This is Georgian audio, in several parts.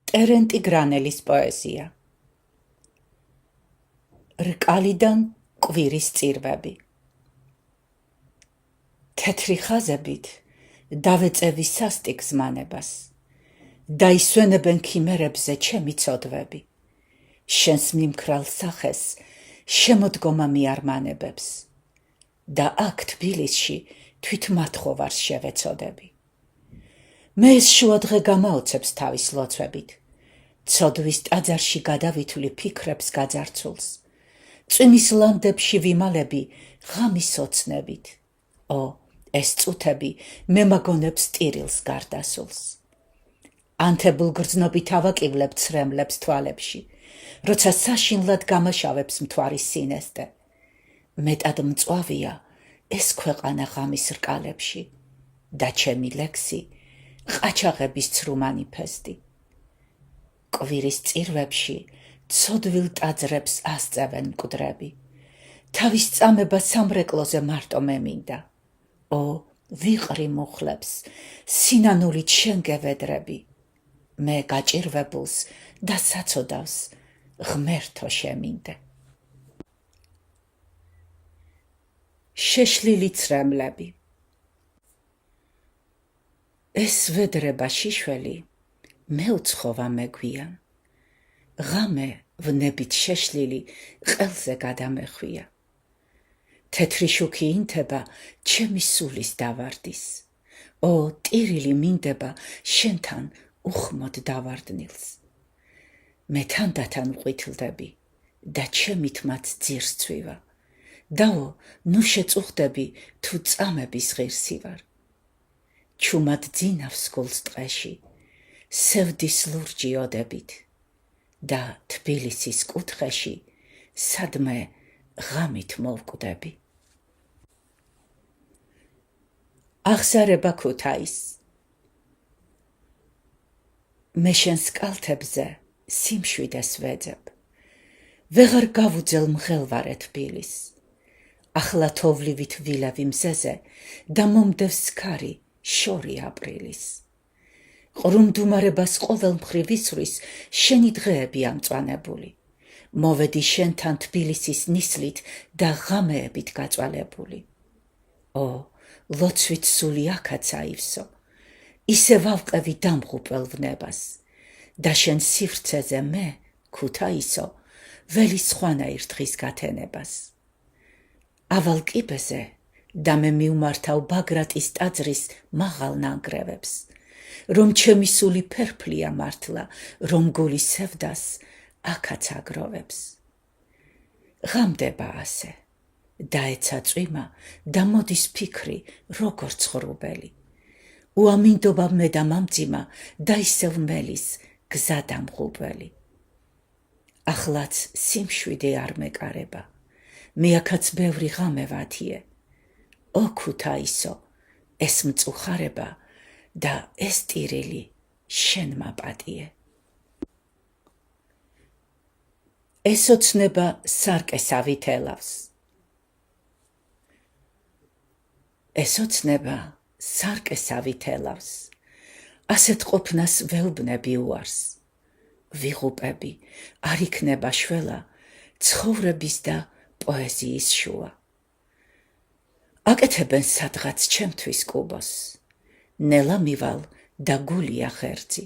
ტერენტი გრანელის პოეზია. რკალიდან კვირის წირვები. თეთრი ხაზებით დავეწევი სასტიკ ზმანებას. დაისვენებენ ქიმერებზე ჩემი ცოდვები. შენს მიმქრალ სახეს შემოდგომა მიარმანებებს. და აქ თბილისში თვითმათხოვარს შევეცოდები. მე ეს შუადღე გამაოცებს თავის ლოცვებით. ცოდვის ტაძარში გადავითვლი ფიქრებს გაძარცულს. წვიმის ლანდებში ვიმალები ღამის ოცნებით. ეს წუთები მემაგონებს ტირილს გარდასულს. ანთებულ გრძნობით ავაკივლებ ცრემლებს თვალებში, როცა საშინლად გამაშავებს მთვარის სინესტე. მეტად მწვავია ეს ქვეყანა ღამის რკალებში და ჩემი ლექსი ყაჩაღების ცრუ მანიფესტი. კვირის წირვებში ცოდვილ ტაძრებს ასწევენ მკვდრები. თავის წამება სამრეკლოზე მარტო მე მინდა. ვიყრი მუხლებს სინანულით შენ გევედრები. მე გაჭირვებულს და საცოდავს ღმერთო შემინდე. შეშლილი ცრემლები. ეს ვედრება შიშველი მე უცხოვა მეგვიან. ღამე ვნებით შეშლილი ყელზე გადამეხვია. თეთრი შუქი ინთება ჩემი სულის დავარდის. ტირილი მინდება შენთან უხმოდ დავარდნილს. მე თანდათან ვყვითლდები და ჩემით მათ ძირს ცვივა. დაო, ნუ შეწუხდები თუ წამების ღირსი ვარ. ჩუმად ძინავს გულს ტყეში, სევდის ლურჯი ოდებით და თბილისის კუთხეში სადმე ღამით მოვკვდები. აღზარება ქუთაის. მე შენს კალთებზე სიმშვიდეს ვეძებ. ვეღარ გავუძელ მღელვარე თბილის. ახლა თოვლივით ვილევი მზეზე და მომდევს ქარი შორი აპრილის. ყრუმდუმარებას ყოველ მხრივ ისვრის შენი დღეები ამწვანებული. მოვედი შენთან თბილისის ნისლით და ღამეებით გაწვალებული. ლოცვით სული აქაც აივსო. ისე ვავყევი დამღუპელ ვნებას. და შენ სივრცეზე მე, ქუთაისო, ველი სხვანაირ დღის გათენებას. ავალ კიბეზე და მე მივმართავ ბაგრატის ტაძრის მაღალ ნანგრევებს. რომ ჩემი სული ფერფლია მართლა, რომ გული სევდას აქაც აგროვებს. ღამდება ასე, დაეცა წვიმა და მოდის ფიქრი როგორც ღრუბელი. უამინდობა მე და მამძიმა და ისევ მელის გზა დამღუპველი. ახლაც სიმშვიდე არ მეკარება, მე აქაც ბევრი ღამე ვათიე. ქუთაისო, ეს მწუხარება და ეს ტირილი შენ მაპატიე. ეს ოცნება სარკესავით ელავს. ეს ოცნება სარკესავით ელავს. ასეთ ყოფნას ვეუბნები უარს. ვიღუპები არ იქნება შველა ცხოვრების და პოეზიის შუა. აკეთებენ სადღაც ჩემთვის კუბოს. ნელა მივალ და გულია ღერძი.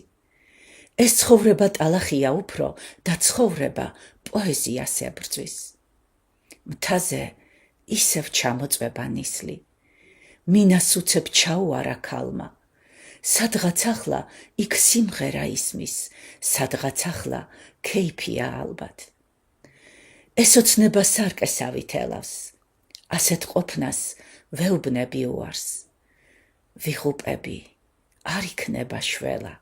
ეს ცხოვრება ტალახია უფრო და ცხოვრება პოეზიას ებრძვის. მთაზე ისევ ჩამოწვება ნისლი. მინას უცებ ჩაუარა ქალმა. სადღაც ახლა იქ სიმღერა ისმის, სადღაც ახლა ქეიფია ალბათ. ეს ოცნება სარკესავით ელავს. ასეთ ყოფნას ვეუბნები უარს. ვიღუპები არ იქნება შველა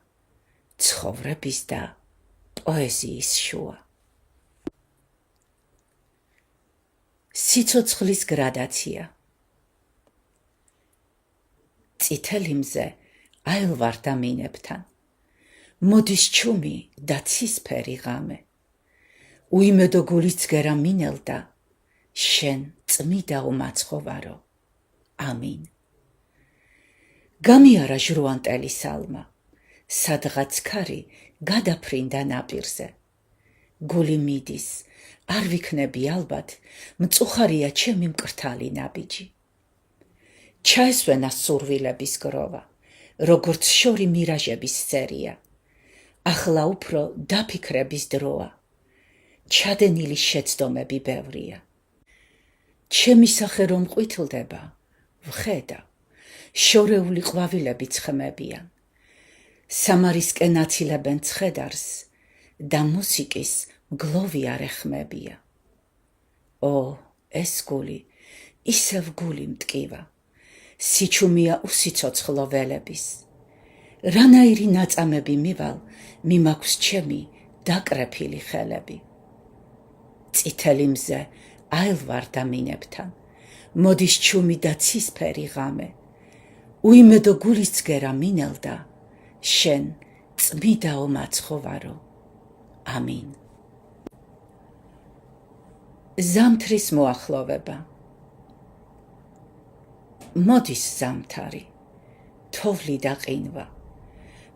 ცხოვრების და პოეზიის შუა. სიცოცხლის გრადაცია. წითელი მზე აილვარ და მინებთან. მოდის ჩუმი და ცისფერი ღამე. უიმედო გულიცგერა მინელდა, შენ წმიდა უმაცხოვარო. ამინ. გამიარა ჟრუანტელი სალმა. სადღაც ქარი გადაფრინდა ნაპირზე. გული მიდის, არ ვიქნები ალბათ, მწუხარია ჩემი მკრთალი ნაბიჯი. ჩაესვენა სურვილების გროვა, როგორც შორი მირაჟების სერია. ახლა უფრო დაფიქრების დროა, ჩადენილი შეცდომები ბევრია. ჩემი სახე რომ ყვითლდება, ვხედავ, შორეული ყვავილები ცხმებიან. სამარისკენ აცილებენ ცხედარს და მუსიკის მგლოვი არ ეხმებია. ეს გული, ისევ გული მტკივა, სიჩუმია უსიცოცხლო ველების. რანაირი ნაწამები მივალ, მიმაქვს ჩემი დაკრეფილი ხელები. წითელი მზე აელვარ დამინებთან, მოდის ჩუმი და ცისფერი ღამე. უიმედო გულისცგერა მინელდა, შენ წმიდაო მაცხოვარო. ამინ. ზამთრის მოახლოვება. მოდის ზამთარი, თოვლი და ყინვა,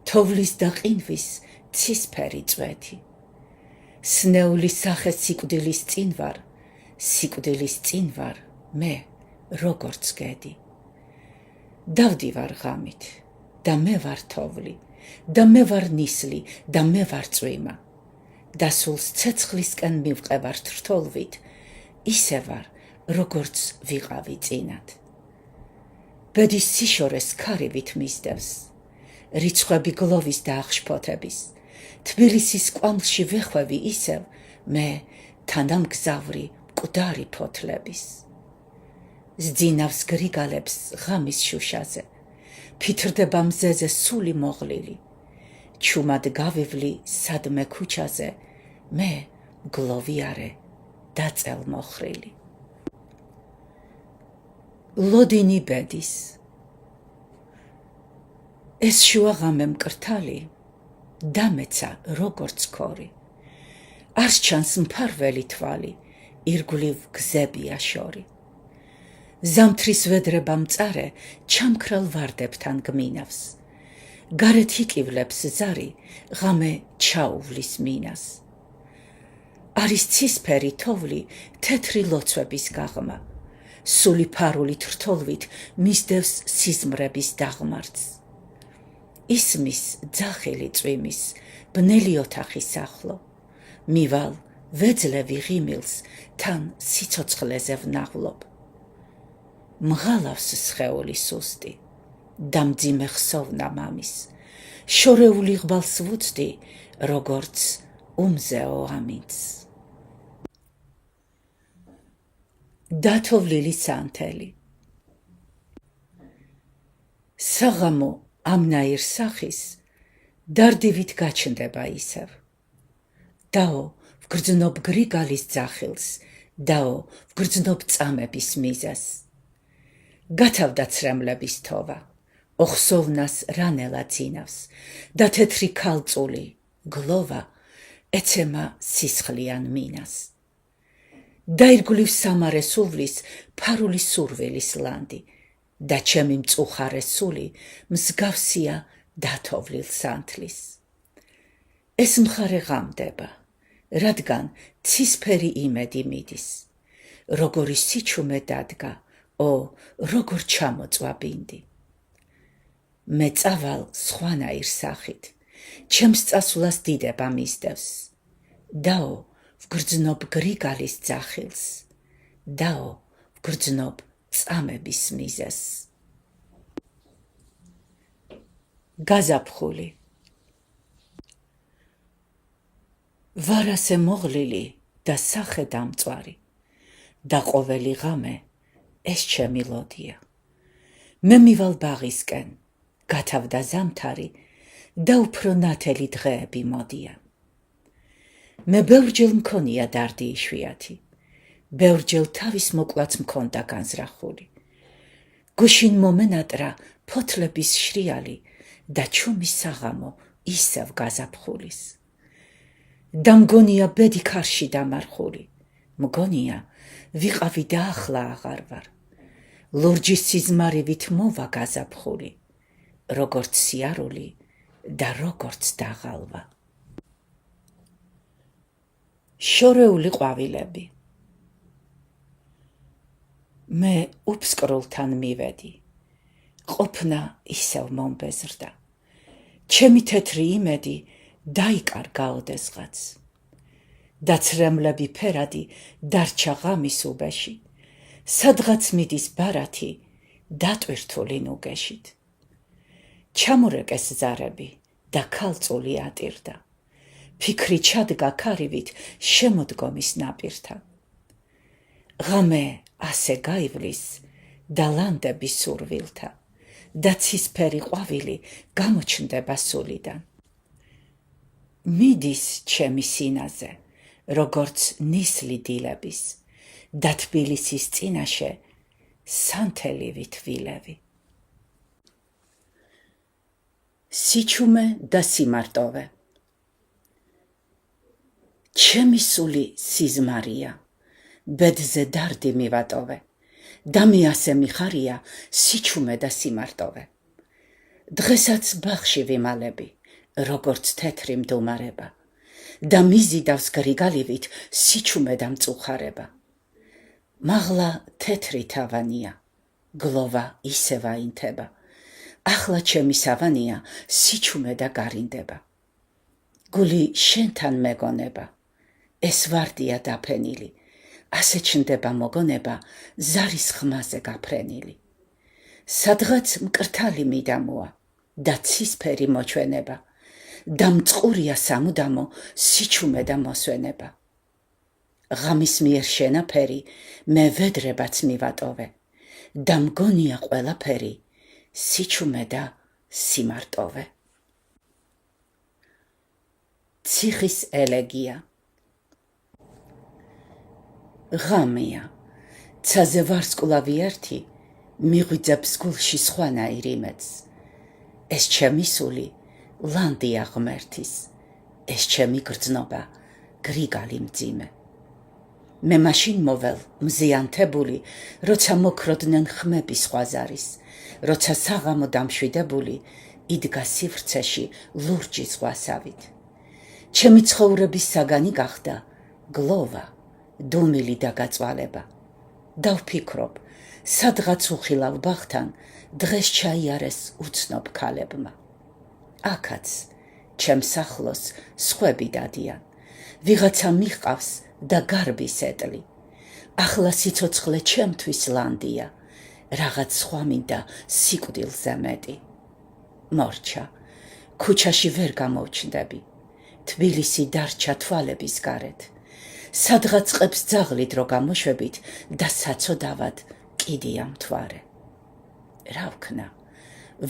თოვლის და ყინვის ცისფერი წვეთი. სნეულის სახე სიკვდილის წინ ვარ, სიკვდილის წინ ვარ მე, როგორც გედი. დავდივარ ღამით და მე ვარ თოვლი, და მე ვარ ნისლი და მე ვარ წვიმა. დასულს ცეცხლისკენ მივყევარ თრთოლვით, ისე ვარ, როგორც ვიყავი წინათ. ბედის სიშორეს ქარივით მისდევს, რიცხვები გლოვის და აღშფოთების. თბილისის კვამლში ვეხვევი ისევ, მე თანამგზავრი მკვდარი ფოთლების. ზძინავს გრიგალებს ღამის შუშაზე, ფითრდება მზეზე სული მოღლილი. ჩუმად გავივლი სადმე ქუჩაზე, მე გლოვიარე დაწელ მოხრილი. ლოდინი ბედის. ეს შუაღამე მკრთალი დამეცა როგორც ქორი. არს ჩანს მფარველი თვალი, ირგვლივ გზებია შორი. ზამთრის ვედრება მწარე ჩამქრალ ვარდებთან გმინავს. გარეთ იკივლებს ზარი, ღამე ჩაუვლის მინას. არის ცისფერი თოვლი, თეთრი ლოცვების გაღმა. სული ფარული თრთოლვით მისდევს სიზმრების დაღმართს. ისმის ძახილი წვიმის, ბნელი ოთახის ახლო. მივალ, ვეძლევი ღიმილს, თან სიცოცხლეზე ვნაღლობ. მღალავს სხეული სუსტი, დამძიმე ხსოვნა მამის. შორეული ღბალს ვუცდი, როგორც უმზეო ამინც. დათოვლილი სანთელი. საღამო ამნაირ სახის დარდივით გაჩნდება ისევ. დაო ვგრძნობ გრიგალის ძახილს, დაო ვგრძნობ წამების მიზას. გათავდა ცრემლების თოვა, ოხსოვნას რანელა ძინავს, და თეთრი ქალწული, გლოვა, ეცემა სისხლიან მინას. დაირგვლივ სამარე სულვლის ფარული სურვილის ლანდი, და ჩემი მწუხარე სული მსგავსია დათოვლილ სანთლის. ეს მხარე ღამდება, რადგან ცისფერი იმედი მიდის. როგორი სიჩუმე დადგა, როგორ ჩამოწვა ბინდი. მე წავალ სხვანაირ სახით, ჩემს წასვლას დიდება მისდევს. დაო ვგრძნობ გრიგალის ძახილს, დაო ვგრძნობ წამების მიზეს. გაზაფხული. ვარ ასე მოღლილი და სახე დამწვარი, და ყოველი ღამე ეს ჩემი ლოდია. მე მივალ ბაღისკენ, გათავდა ზამთარი და უფრო ნათელი დღეები მოდიან. მე ბევრჯერ მქონია დარდი იშვიათი, ბევრჯერ თავის მოკლაც მქონდა განზრახული. გუშინ მომენატრა ფოთლების შრიალი და ჩუმი საღამო ისევ გაზაფხულის. და მგონია ბედი ქარში დამარხული, მგონია ვიყავი და ახლა აღარ ვარ. ლურჯის სიზმარივით მოვა გაზაფხული, როგორც სიარული და როგორც დაღალვა. შორეული ყვავილები. მე უფსკრულთან მივედი. ყოფნა ისევ მომბეზრდა. ჩემი თეთრი იმედი დაიკარგა ოდესღაც. დაცრემლები ფერადი დარჩა ღამის უბეში. სადღაც მიდის ბარათი დატვირთული ნუგეშით. ჩამურეკეს ზარები და ქალწული ატირდა. ფიქრი ჩადგა ქარივით შემოდგომის ნაპირთან. ღამე ასე გაივლის და ლანდები სურვილთა და ცისფერი ყვავილი გამოჩნდება სულიდან. მიდის ჩემი სინაზე, როგორც ნისლი დილების და თბილისის წინაშე სანთელივი თვილები. სიჩუმე და სიმარტოვე. ჩემი სული სიზმარია, ბედზე დარდი მივატოვე და მე ასე მიხარია სიჩუმე და სიმარტოვე. დღესაც ბაღში ვიმალები, როგორც თეთრი მდუმარება და მიზიდავს გრიგალივით სიჩუმე და მწუხარება. მაღლა თეთრი თავანია, გლოვა ისევ აინთება. ახლა ჩემი სავანია სიჩუმე და გარინდება. გული შენთან მეგონება, ეს ვარდია დაფენილი, ასე ჩნდება მოგონება ზარის ხმაზე გაფრენილი. სადღაც მკრთალი მიდამოა და ცისფერი მოჩვენება და მწყურია სამუდამო სიჩუმე და მოსვენება. ღამის მიერ შენაფერი მე ვედრებაც მივატოვე და მგონია ყველაფერი სიჩუმე და სიმარტოვე. ციხის ელეგია. ღამეა, ცაზე ვარსკვლავი ერთი მიღვიძებს გულში სხვანაირ იმედს. ეს ჩემი სული ლანდია ღმერთის, ეს ჩემი გრძნობა გრიგალი მძიმე. მე მაშინ მოվել მზიანთებული, როცა მოქროდნენ ხმები სხვაზარის, როცა საღამო დამშვიდებული იდგა სივრცეში ლურჯი ზღვასავით. ჩემი ცხოვრების საგანი გახდა გლოვა, დუმილი და გაწვალება. დავფიქრობ, სადღაც უხილავ ბაღთან დღეს ჩაიარეს უცნობ ქალებმა. აქაც ჩემს ახლოს სხვები დადიან, ვიღაცა მიჰყავს და გარბის ეტლი. ახლა სიცოცხლე ჩემთვის ლანდია, რაღაც სხვა მინდა სიკვდილზე მეტი. მორჩა, ქუჩაში ვერ გამოვჩნდები, თბილისი დარჩა თვალების გარეთ. სადღაც ყებს ძაღლით რო გამოშვებით და საცოდავად კიდია მთვარე. რა ვქნა,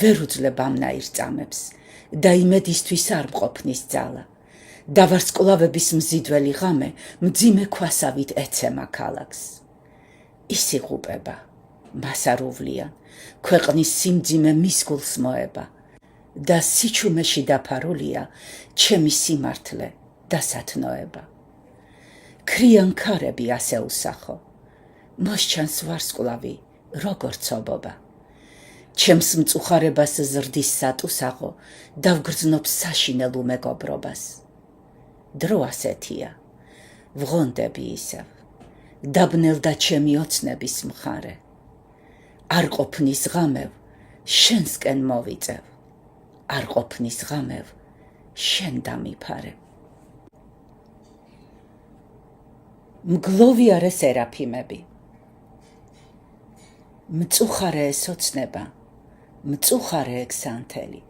ვერ უძლებ ამნაირ წამებს და იმედისთვის არ მყოფნის ძალა. და ვარსკვლავების მზიდველი ღამე მძიმე ქვასავით ეცემა ქალაქს. ის იღუპება, მას არ უვლიან, ქვეყნის სიმძიმე მის გულს მოება და სიჩუმეში დაფარულია ჩემი სიმართლე და სათნოება. ქრიან ქარები ასე უსახო, მოსჩანს ვარსკვლავი როგორც ობობა. ჩემს მწუხარებას ზრდის სატუსაღო და ვგრძნობ საშინელ უმეგობრობას. დრო ასეთია, ვღონდები ისევ, დაბნელდა ჩემი ოცნების მხარე. არ ყოფნის ღამევ, შენსკენ მოვიწევ, არ ყოფნის ღამევ, შენ დამიფარე. მგლოვიარე სერაფიმები. მწუხარე ეს ოცნება, მწუხარე ეგ სანთელი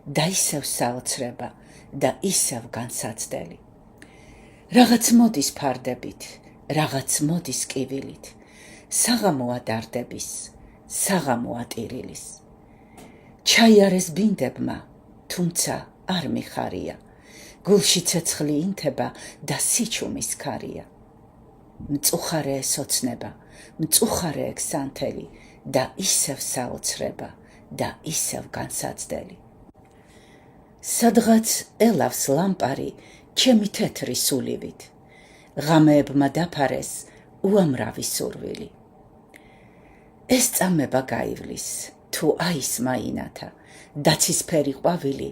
და ისევ საოცრება და ისევ განსაცდელი. რაღაც მოდის ფარდებით, რაღაც მოდის კივილით, საღამოა დარდების, საღამოა ტირილის. ჩაიარეს ბინდებმა, თუმცა არ მიხარია, გულში ცეცხლი ინთება და სიჩუმის ქარია. მწუხარე ეს ოცნება, მწუხარე ეგ სანთელი და ისევ საოცრება და ისევ განსაცდელი. სადღაც ელავს ლამპარი ჩემი თეთრი სულივით, ღამეებმა დაფარეს უამრავი სურვილი. ეს წამება გაივლის, თუ აისმა ინათა დაცისფერი ყვავილი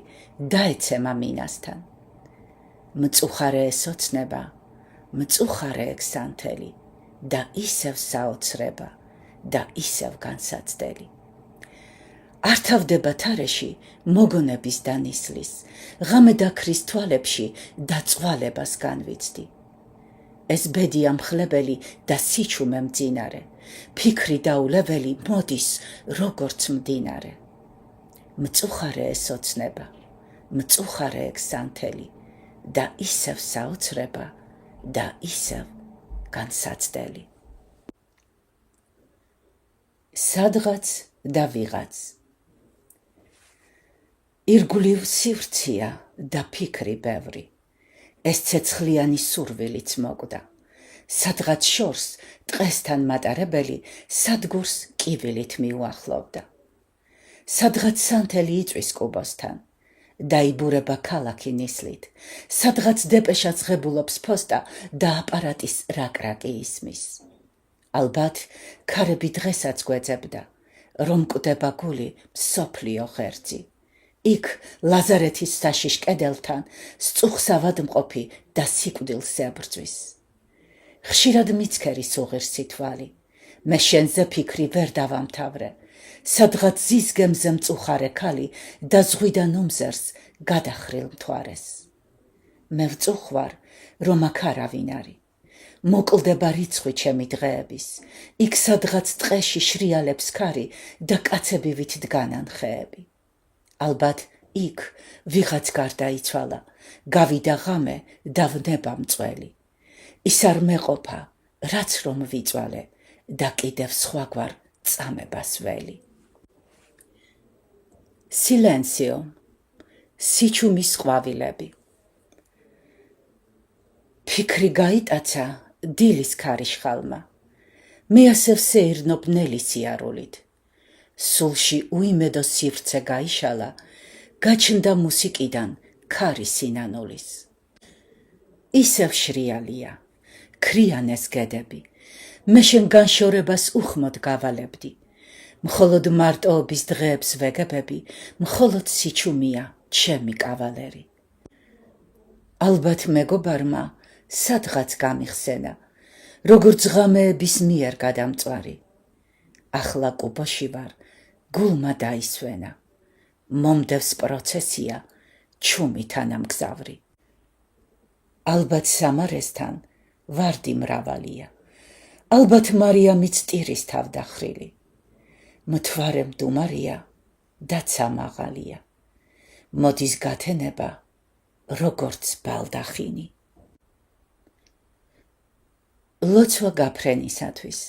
დაეცემა მინასთან. მწუხარე ესოცნება, მწუხარე ექსანთელი და ისევ საოცრება და ისევ განსაცდელი. არ თავდება თარეში მოგონების და ნისლის, ღამე დაქრის თვალებში და წვალებას განვიცდი. ეს ბედია მხლებელი და სიჩუმე მძინარე, ფიქრი დაულეველი მოდის როგორც მდინარე. მწუხარე ესოცნება, მწუხარე ექსანთელი და ისევ საოცრება და ისევ განსაცდელი. სადღაც და ვიღაც. ირგვლივ სივრცეა და ფიქრი ბევრი, ეს ცეცხლიანი სურვილიც მოკვდა. სადღაც შორს ტყესთან მატარებელი სადგურს კივილით მიუახლოვდა. სადღაც სანთელი იწვის კუბოსთან, დაიბურება ქალაქი ნისლით, სადღაც დეპეშა ძღებულობს ფოსტა და აპარატის რაკრაკი ისმის. ალბათ ქარები დღესაც გვეძებდა, რომ კვდება გული მსოფლიო ღერძი. იქ ლაზარეთის საშიშ კედელთან სწუხს ავადმყოფი და სიკვდილს ებრძვის. ხშირად მიცქერის უღირსი თვალი, მე შენზე ფიქრი ვერ დავამთავრე, სადღაც ზის გემზე მწუხარე ქალი და ზღვიდან უმზერს გადახრილ მთვარეს. მე ვწუხვარ, რომ აქ არავინ არის, მოკლდება რიცხვი ჩემი დღეების, იქ სადღაც ტყეში შრიალებს ქარი და კაცები დგანან ხეები. ალბათ იქ ვიღაც გარდაიცვალა, გავიდა ღამე და ვნება მწველი. ის არ მეყოფა, რაც რომ ვიწვალე და კიდევ სხვაგვარ წამებას ველი. სილენსიო, სიჩუმის ყვავილები. ფიქრი გაიტაცა დილის ქარიშხალმა, მე ასე ვსეირნობ ნელი სიარულით. სულში უიმედო სივრცე გაიშალა, გაჩნდა მუსიკიდან ქარი სინანულის. ისევ შრიალია, ქრიანეს გედები, მე შენ განშორებას უხმოდ გავალებდი. მხოლოდ მარტოობის დღეებს ვეგებები, მხოლოდ სიჩუმია ჩემი კავალერი. ალბათ მეგობარმა სადღაც გამიხსენა, როგორც ღამეების მიერ გადამწვარი. ახლა კუბოში ვარ, გულმა დაისვენა, მომდევს პროცესია ჩუმი თანამგზავრი. ალბათ სამარესთან ვარდი მრავალია, ალბათ მარიამიც ტირის თავდახრილი. მთვარე მდუმარია და ცამაღალია, მოდის გათენება როგორც ბალდახინი. ლოცვა გაფრენისათვის.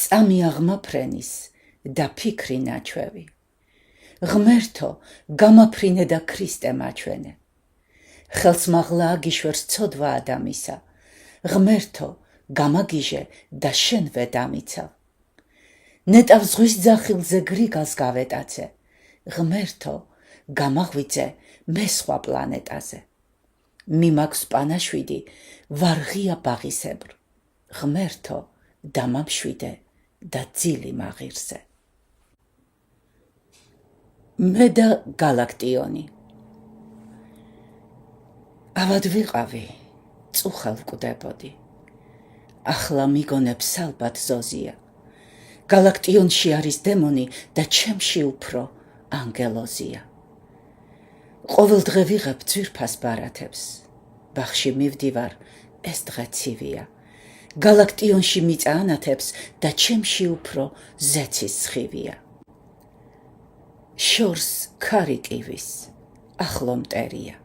წამი აღმაფრენის და ფიქრი ნაჩვევი. ღმერთო, გამაფრინე და ქრისტე მაჩვენე. ხელს მაღლა აგიშვერს ცოდვა ადამისა. ღმერთო, გამაგიჟე და შენვე დამიცავ. ნეტავ ზღვის ძახილზე გრიგალს გავეტაცე. ღმერთო, გამაღვიძე მე სხვა პლანეტაზე. მიმაქვს პანაშვიდი ვარღია ბაღისებრ. ღმერთო, დამამშვიდე და ძილი მაღირზე. მე და გალაქტიონი. ავად ვიყავი, წუხელ ვკვდებოდი. ახლა მიგონებს ალბათ ზოზია. გალაქტიონში არის დემონი და ჩემში უფრო ანგელოზია. ყოველ დღე ვიღებ ძვირფას ბარათებს. ბაღში მივდივარ, ეს დღე ცივია. გალაქტიონში მიწა ანათებს და ჩემში უფრო ზეცის სხივია. შორს ქარი კივის, ახლო მტერია.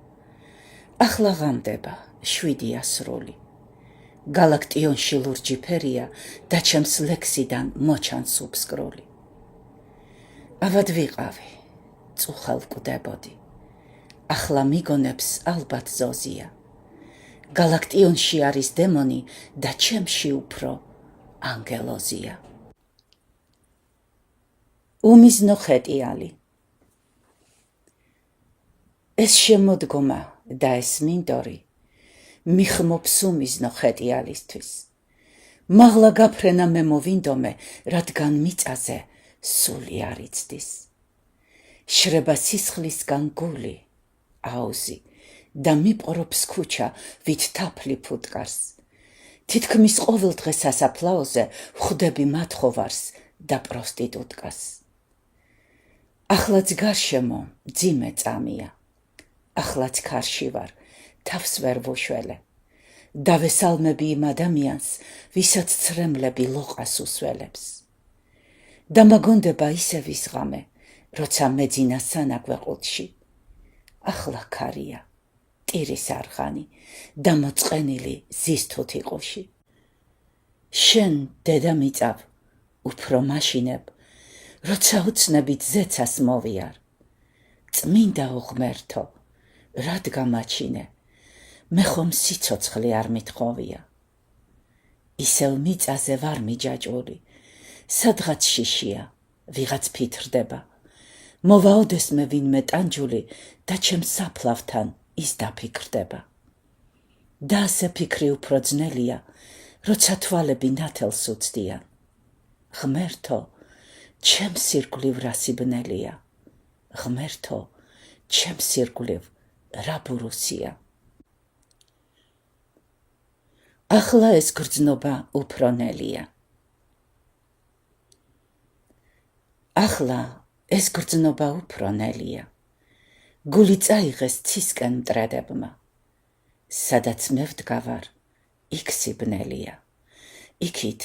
ახლა ღამდება 7 ასრული. გალაქტიონში ლურჯი ფერია და ჩემს ლექსიდან მოჩანს უბსკრული. ავად ვიყავი, წუხელ ვკვდებოდი. ახლა მიგონებს ალბათ ზოზია. გალაქტიონში არის დემონი და ჩემში უფრო ანგელოზია. უმიზნო ხეტიალი. ეს შემოდგომა და ეს მინდორი მიხმობს უმიზნო ხეტიალისთვის. მაღლა გაფრენა მე მოვინდომე, რადგან მიწაზე სული არ იცდის. შრება სისხლისგან გული, აუზი და მიპყრობს ქუჩა, ვით თაფლი ფუტკარს. თითქმის ყოველ დღე სასაფლაოზე ვხვდები მათხოვარს და პროსტიტუტკას. ახლაც გარშემო ძიმე წამია. ახლაც ქარში ვარ, თავს ვერ ვუშველე. დავესალმები იმ ადამიანს, ვისაც ცრემლები ლოყას უსველებს. დამაგონდება ისე ვისღამე, როცა მეძინა სანაგვეყუთში. ახლა ქარია, ტირის არღანი და მოწყენილი ზის თუთიყუში. შენ, დედამიწავ, უფრო მაშინებ, როცა უცნებით ზეცას მოვიარ. წმინდა უღმერთო, რად გამაჩინე, მე ხომ სიცოცხლე არ მithხოვია. ისევ მიწაზე ვარ მიჯაჭვური, სადღაც შიშია, ვიღაც ფითრდება. მოვაოდეს მე ვინმე ტანჯული და ჩემ საფლავთან ის დაფიქრდება. და ასე ფიქრი უფრო ძნელია, როცა თვალები ნათელს უცდიან. ღმერთო, ჩემ სირგვლივ რა სიბნელია. ღმერთო, ჩემ სირგვლივ რა ბურუსია. ახლა ეს გრძნობა უფრო ნელია. ახლა ეს გრძნობა უფრო ნელია. გული წაიღეს ცისკენ მტრედებმა. სადაც მე ვდგავარ, იქ სიბნელია. იქით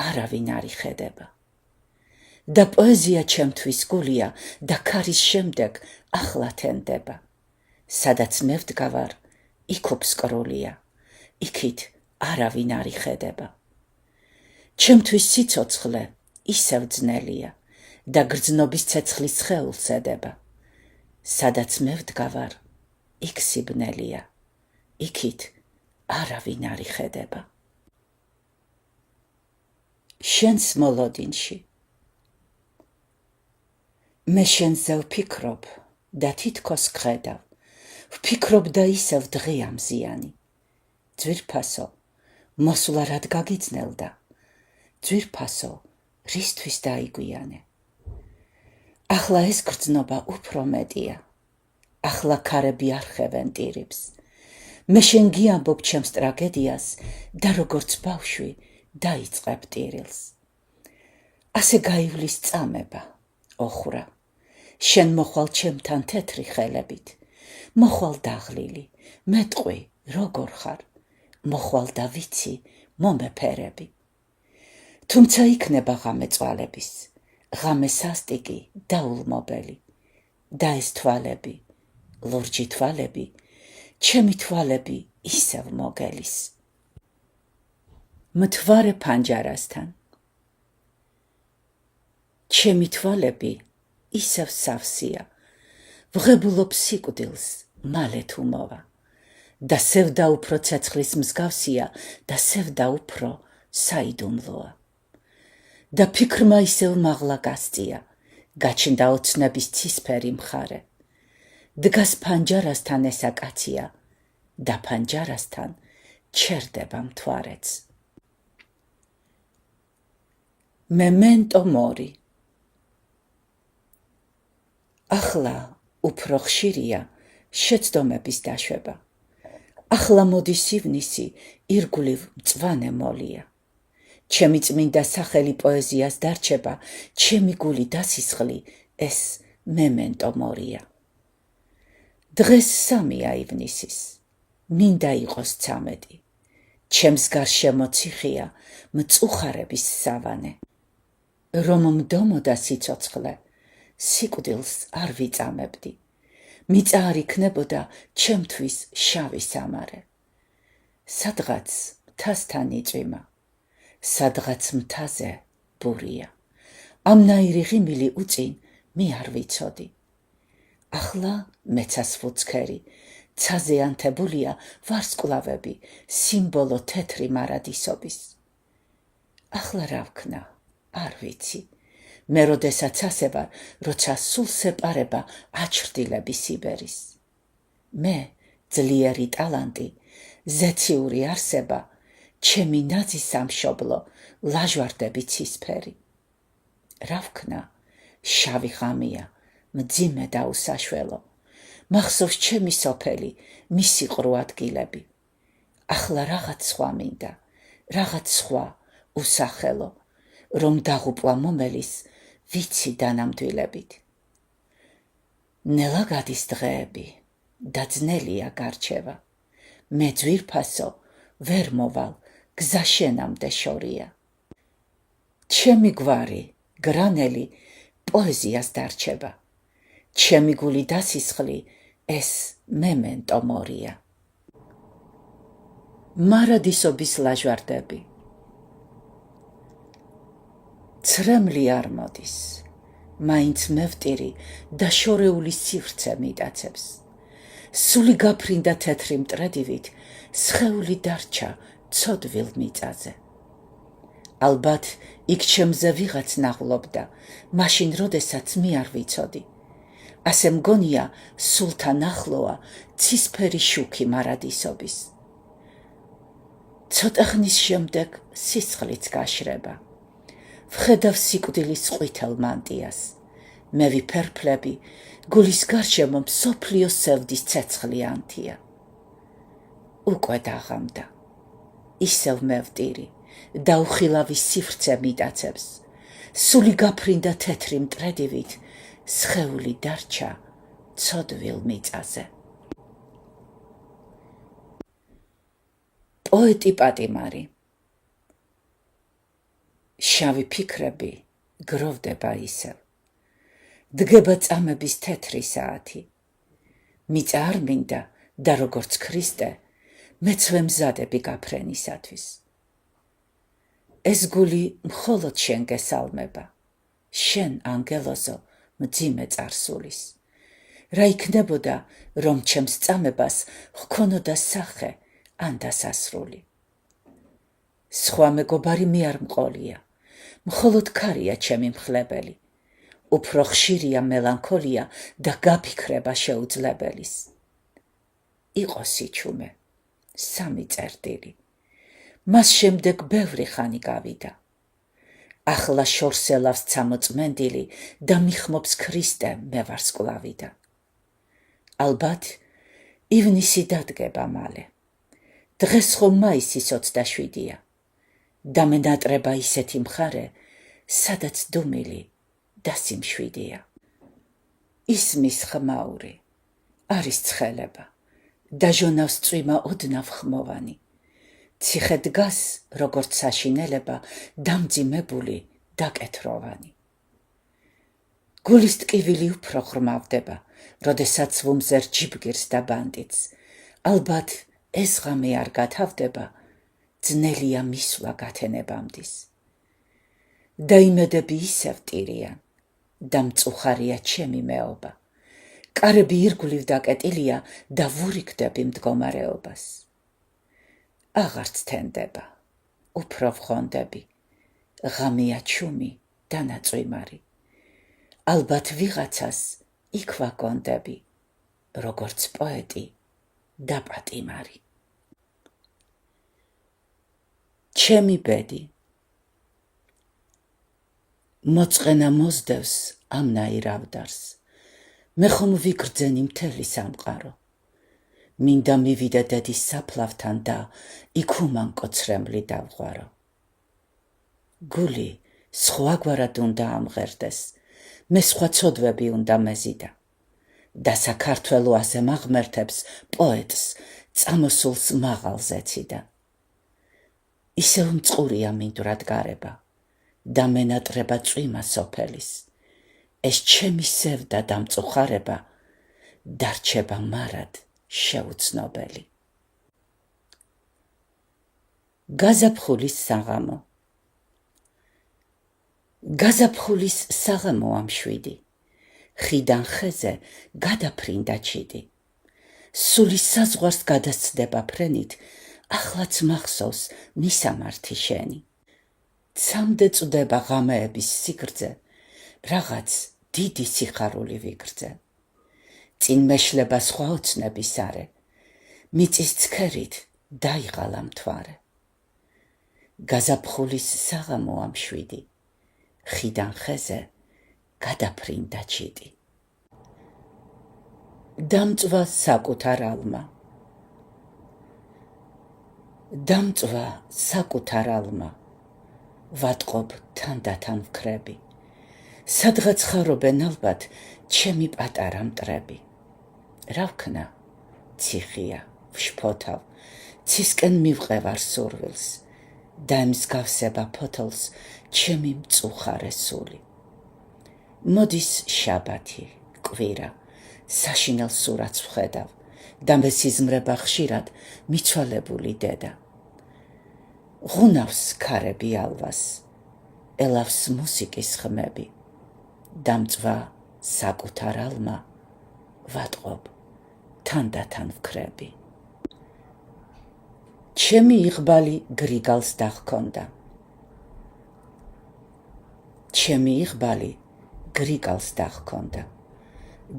არავინ არ იხედება. და პოეზია ჩემთვის გულია და ქარის შემდეგ ახლა თენდება. სადაც მე ვდგავარ, იქ უფსკრულია. იქით არავინ არ იხედება. ჩემთვის სიცოცხლე ისევ ძნელია და გრძნობის ცეცხლის სხეულს ედება. სადაც მე ვდგავარ, იქ სიბნელია. იქით არავინ არ იხედება. შენს მოლოდინში. მე შენზე ვფიქრობ და თითქოს გხედავ. ვფიქრობ და ისევ დღეა მზიანი. ძვირფასო, მოსვლა რად გაგიძნელდა. ძვირფასო, რისთვის დაიგვიანე. ახლა ეს გრძნობა უფრო მეტია. ახლა ქარები არ ხევენ ტირიბს. მე შენ გიამბობ ჩემს ტრაგედიას და როგორც ბავშვი დაიწყებ ტირილს. ასე გაივლის წამება, ოხრა. შენ მოხვალ ჩემთან თეთრი ხელებით. მოხვალ დაღლილი, მეტყვი, როგორ ხარ. მოხვალ და ვიცი, მომეფერები. თუმცა იქნება ღამე წვალების, ღამე სასტიკი და ულმობელი. და ეს თვალები, ლურჯი თვალები, ჩემი თვალები ისევ მოგელის. მთვარე ფანჯარასთან. ჩემი თვალები ისევ სავსეა. ვღებულობ სიკვდილს, მალე თუ მოვა. და სევდა უფრო ცეცხლის მსგავსია და სევდა უფრო საიდუმლოა. და ფიქრმა ისევ მაღლა გასწია, გაჩნდა ოცნების ცისფერი მხარე. დგას ფანჯარასთან ესა კაცია და ფანჯარასთან ჩერდება მთვარეც. მემენტო მორი. ახლა უფრო ხშირია შეცდომების დაშვება. ახლა მოდის ივნისი, ირგვლივ მწვანე მოლია. ჩემი წმინდა სახელი პოეზიას დარჩება, ჩემი გული დასისხლი ეს მემენტო მორია. დღეს 3-ია ივნისის, მინდა იყოს 13. ჩემს გარშემო ციხია, მწუხარების სავანე. რომ მდომოდა სიცოცხლე, სიკვდილს არ ვიწამებდი. მიწა არ იქნებოდა ჩემთვის შავი სამარე. სადღაც მთასთან იწვიმა, სადღაც მთაზე ბურია. ამნაირი ღიმილი უწინ მე არ ვიცოდი. ახლა მეცას ფუცქერი, ცაზე ანთებულია ვარსკვლავები, სიმბოლო თეთრი მარადისობის. ახლა რა ვქნა, არ ვიცი. მე როდესაც ასე ვარ, როცა სულ სეპარება აჩრდილები სიბერის. მე ძლიერი ტალანტი, ზეციური არსება, ჩემი ნაზი სამშობლო, ლაჟვარდები ცისფერი. რა ვქნა, შავი ღამეა, მძიმე და უსაშველო. მახსოვს ჩემი სოფელი, მისი ყრუ ადგილები. ახლა რაღაც სხვა მინდა, რაღაც სხვა უსახელო, რომ დაღუპვა მომელის ვიცი დანამდვილებით. ნელა გადის დღეები და ძნელია გარჩევა. მე ძვირფასო ვერ მოვალ, გზა შენამდე შორია. ჩემი გვარი, გრანელი, პოეზიას დარჩება. ჩემი გული დასისხლი, ეს მემენტო მორია. მარადისობის ლაჟვარდები. ცრემლი არ მოდის, მაინც მევტირი და შორეული სივრცე მიტაცებს. სული გაფრინდა თეთრი მტრედივით, სხეული დარჩა ცოდვილ მიწაზე. ალბათ იქ ჩემზე ვიღაც ნაღვლობდა, მაშინ როდესაც მე არ ვიცოდი. ასე მგონია სულთან ახლოა ცისფერი შუქი მარადისობის. ცოტა ხნის შემდეგ სისხლიც გაშრება. ვხედავ სიკვდილის ყვითელ მანტიას. მე ვიფერფლები, გულის გარშემო მსოფლიოს სევდის ცეცხლი ანთია. უკვე დაღამდა. ისევ მევტირი და უხილავი სივრცე მიტაცებს. სული გაფრინდა თეთრი მტრედივით, სხეული დარჩა ცოდვილ მიწაზე. პოეტი პატიმარი. შავი ფიქრები გროვდება ისევ. დგება წამების თეთრი საათი. მიწა არ მინდა და როგორც ქრისტე, მეც ვემზადები გაფრენისათვის. ეს გული მხოლოდ შენ გესალმება, შენ ანგელოზო მძიმე წარსულის. რა იქნებოდა, რომ ჩემს წამებას ჰქონოდა სახე ან დასასრული. სხვა მეგობარი მე არ მყოლია, მხოლოდ ქარია ჩემი მხლებელი. უფრო ხშირია მელანქოლია და გაფიქრება შეუძლებელის. იყო სიჩუმე, 3 წერტილი. მას შემდეგ ბევრი ხანი გავიდა. ახლა შორს ელავს ცამოწმენდილი და მიხმობს ქრისტე მე ვარსკვლავიდა. ალბათ ივნისი დადგება მალე. დღეს ხომ მაისის 27-ია. და მე ნატრება ისეთი მხარე, სადაც დუმილი და სიმშვიდეა. ისმის ხმაური, არის ცხელება, დაჟონავს წვიმა ოდნავ ხმოვანი. ციხე დგას, როგორც საშინელება, დამძიმებული დაკეთროვანი. გულის ტკივილი უფრო ღრმავდება, როდესაც ვუმზერ ჯიბგირს და ბანდიტს. ალბათ ეს ღამე არ გათავდება, ძნელია მისვლა გათენებამდის. დაიმედები ისევ ტირიან და მწუხარია ჩემი მეობა. კარები ირგვლივ დაკეტილია და ვურიგდები მდგომარეობას. აღარც თენდება, უფრო ვღონდები. ღამეა ჩუმი და ნაწვიმარი. ალბათ ვიღაცას იქ ვაკონდები, როგორც პოეტი და პატიმარი. ჩემი ბედი. მოწყენა მოსდევს ამნაირ ავდარს. მე ხომ ვიგრძენი მთელი სამყარო. მინდა მივიდე დედის საფლავთან და იქ უმანკო ცრემლი დავღვარო. გული სხვაგვარად უნდა ამღერდეს, მე სხვა ცოდვები უნდა მეზიდა. და საქართველო ასე მაღმერთებს პოეტს წამოსულს მაღალ ზეციდა. ისევ მწყურია მინდვრად გარება და მენატრება წვიმა სოფელის. ეს ჩემი სევდა და მწუხარება დარჩება მარად შეუცნობელი. გაზაფხულის საღამო. გაზაფხულის საღამოა მშვიდი. ხიდან ხეზე გადაფრინდა ჩიდი. სული საზღვარს გადასცდება ფრენით, ახლაც მახსოვს მისამართი შენი. ცამდე წდება ღამეების სიგრძე, რაღაც დიდი სიხარული ვიგრძე. წინ მეშლება სხვა ოცნების არე, მიწის ცქერით დაიღალა მთვარე. გაზაფხულის საღამოა მშვიდი. ხიდან ხეზე გადაფრინდა ჩიტი. დამწვა საკუთარ ალმა. დამწვა საკუთარ ალმა, ვატყობ თანდათან ვქრები. სადღაც ხარობენ ალბათ ჩემი პატარა მტრები. რა ვქნა? ციხია, ვშფოთავ, ცისკენ მივყევარ სურვილს და მსგავსება ფოთოლს ჩემი მწუხარე სული. მოდის შაბათი, კვირა, საშინელ სურათს ვხედავ და მესიზმრება ხშირად მიცვალებული დედა. ღუნავს ქარები ალვას, ელავს მუსიკის ხმები. დამწვა საკუთარ ალმა, ვატყობ თანდათან ვქრები. ჩემი იღბალი გრიგალს დახქონდა. ჩემი იღბალი გრიგალს დახქონდა